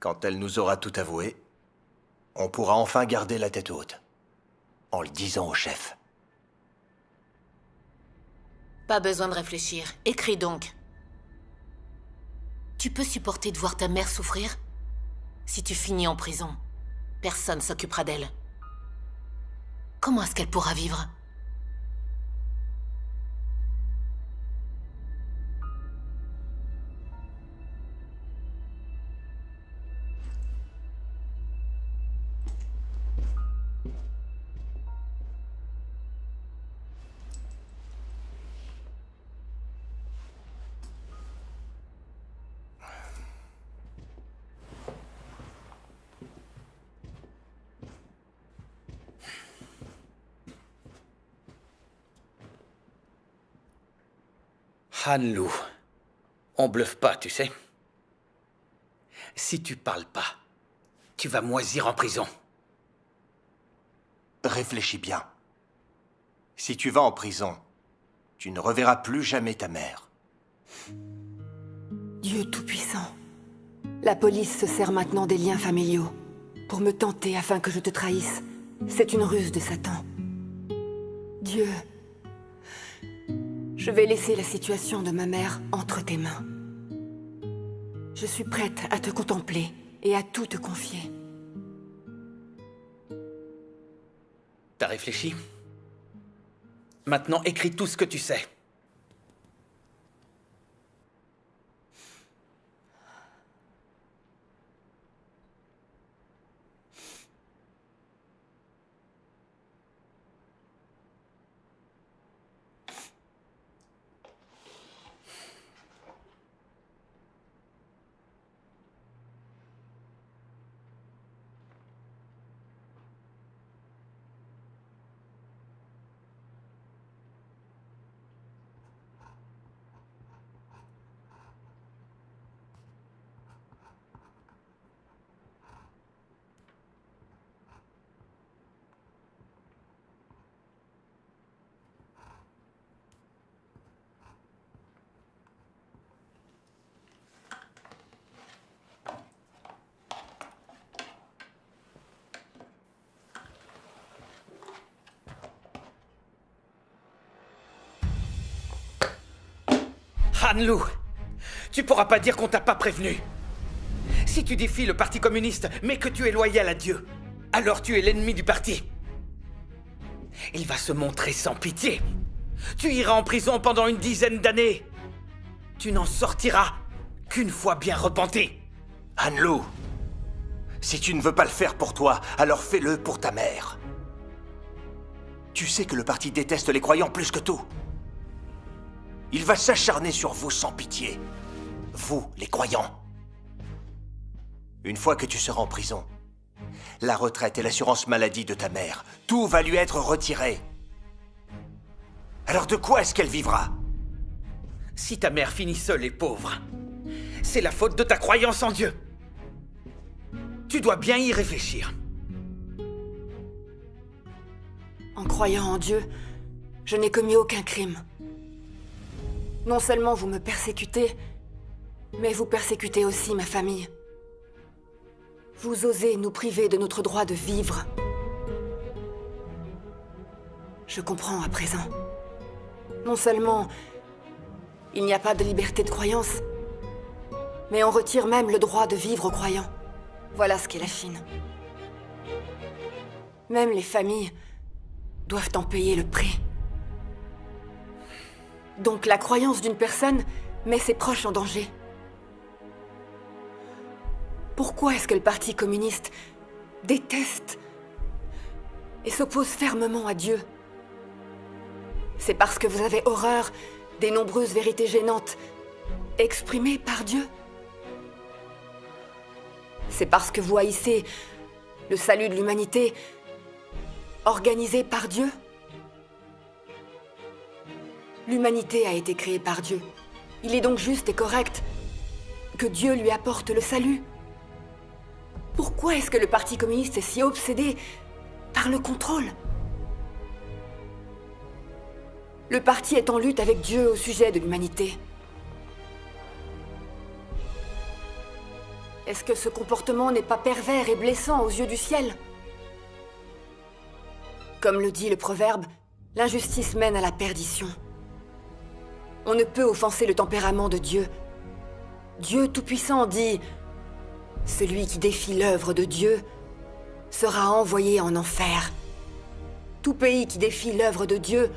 Quand elle nous aura tout avoué, on pourra enfin garder la tête haute. En le disant au chef. Pas besoin de réfléchir. Écris donc. Tu peux supporter de voir ta mère souffrir? Si tu finis en prison, personne s'occupera d'elle. Comment est-ce qu'elle pourra vivre? Han Lu, on bluffe pas, tu sais. Si tu parles pas, tu vas moisir en prison. Réfléchis bien. Si tu vas en prison, tu ne reverras plus jamais ta mère. Dieu Tout-Puissant, la police se sert maintenant des liens familiaux pour me tenter afin que je te trahisse. C'est une ruse de Satan. Dieu, je vais laisser la situation de ma mère entre tes mains. Je suis prête à te contempler et à tout te confier. T'as réfléchi? Maintenant, écris tout ce que tu sais. Han-Lu, tu pourras pas dire qu'on t'a pas prévenu. Si tu défies le Parti communiste, mais que tu es loyal à Dieu, alors tu es l'ennemi du parti. Il va se montrer sans pitié. Tu iras en prison pendant une dizaine d'années. Tu n'en sortiras qu'une fois bien repenti. Han-Lu, si tu ne veux pas le faire pour toi, alors fais-le pour ta mère. Tu sais que le parti déteste les croyants plus que tout. Il va s'acharner sur vous sans pitié. Vous, les croyants. Une fois que tu seras en prison, la retraite et l'assurance maladie de ta mère, tout va lui être retiré. Alors de quoi est-ce qu'elle vivra? Si ta mère finit seule et pauvre, c'est la faute de ta croyance en Dieu. Tu dois bien y réfléchir. En croyant en Dieu, je n'ai commis aucun crime. Non seulement vous me persécutez, mais vous persécutez aussi ma famille. Vous osez nous priver de notre droit de vivre. Je comprends à présent. Non seulement il n'y a pas de liberté de croyance, mais on retire même le droit de vivre aux croyants. Voilà ce qu'est la Chine. Même les familles doivent en payer le prix. Donc la croyance d'une personne met ses proches en danger. Pourquoi est-ce que le Parti communiste déteste et s'oppose fermement à Dieu? C'est parce que vous avez horreur des nombreuses vérités gênantes exprimées par Dieu? C'est parce que vous haïssez le salut de l'humanité organisé par Dieu? L'humanité a été créée par Dieu. Il est donc juste et correct que Dieu lui apporte le salut. Pourquoi est-ce que le Parti communiste est si obsédé par le contrôle? Le parti est en lutte avec Dieu au sujet de l'humanité. Est-ce que ce comportement n'est pas pervers et blessant aux yeux du ciel? Comme le dit le proverbe, l'injustice mène à la perdition. On ne peut offenser le tempérament de Dieu. Dieu Tout-Puissant dit « Celui qui défie l'œuvre de Dieu sera envoyé en enfer. Tout pays qui défie l'œuvre de Dieu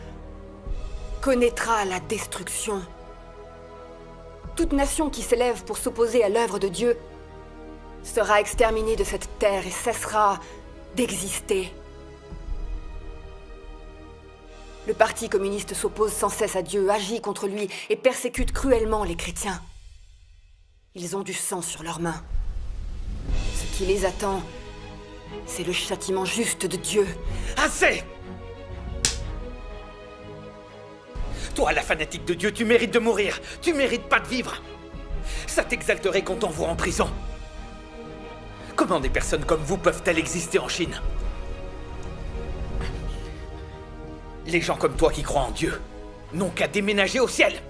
connaîtra la destruction. Toute nation qui s'élève pour s'opposer à l'œuvre de Dieu sera exterminée de cette terre et cessera d'exister. » Le Parti communiste s'oppose sans cesse à Dieu, agit contre lui et persécute cruellement les chrétiens. Ils ont du sang sur leurs mains. Ce qui les attend, c'est le châtiment juste de Dieu. Assez! Toi, la fanatique de Dieu, tu mérites de mourir. Tu mérites pas de vivre. Ça t'exalterait qu'on t'envoie en prison. Comment des personnes comme vous peuvent-elles exister en Chine? Les gens comme toi qui croient en Dieu n'ont qu'à déménager au ciel.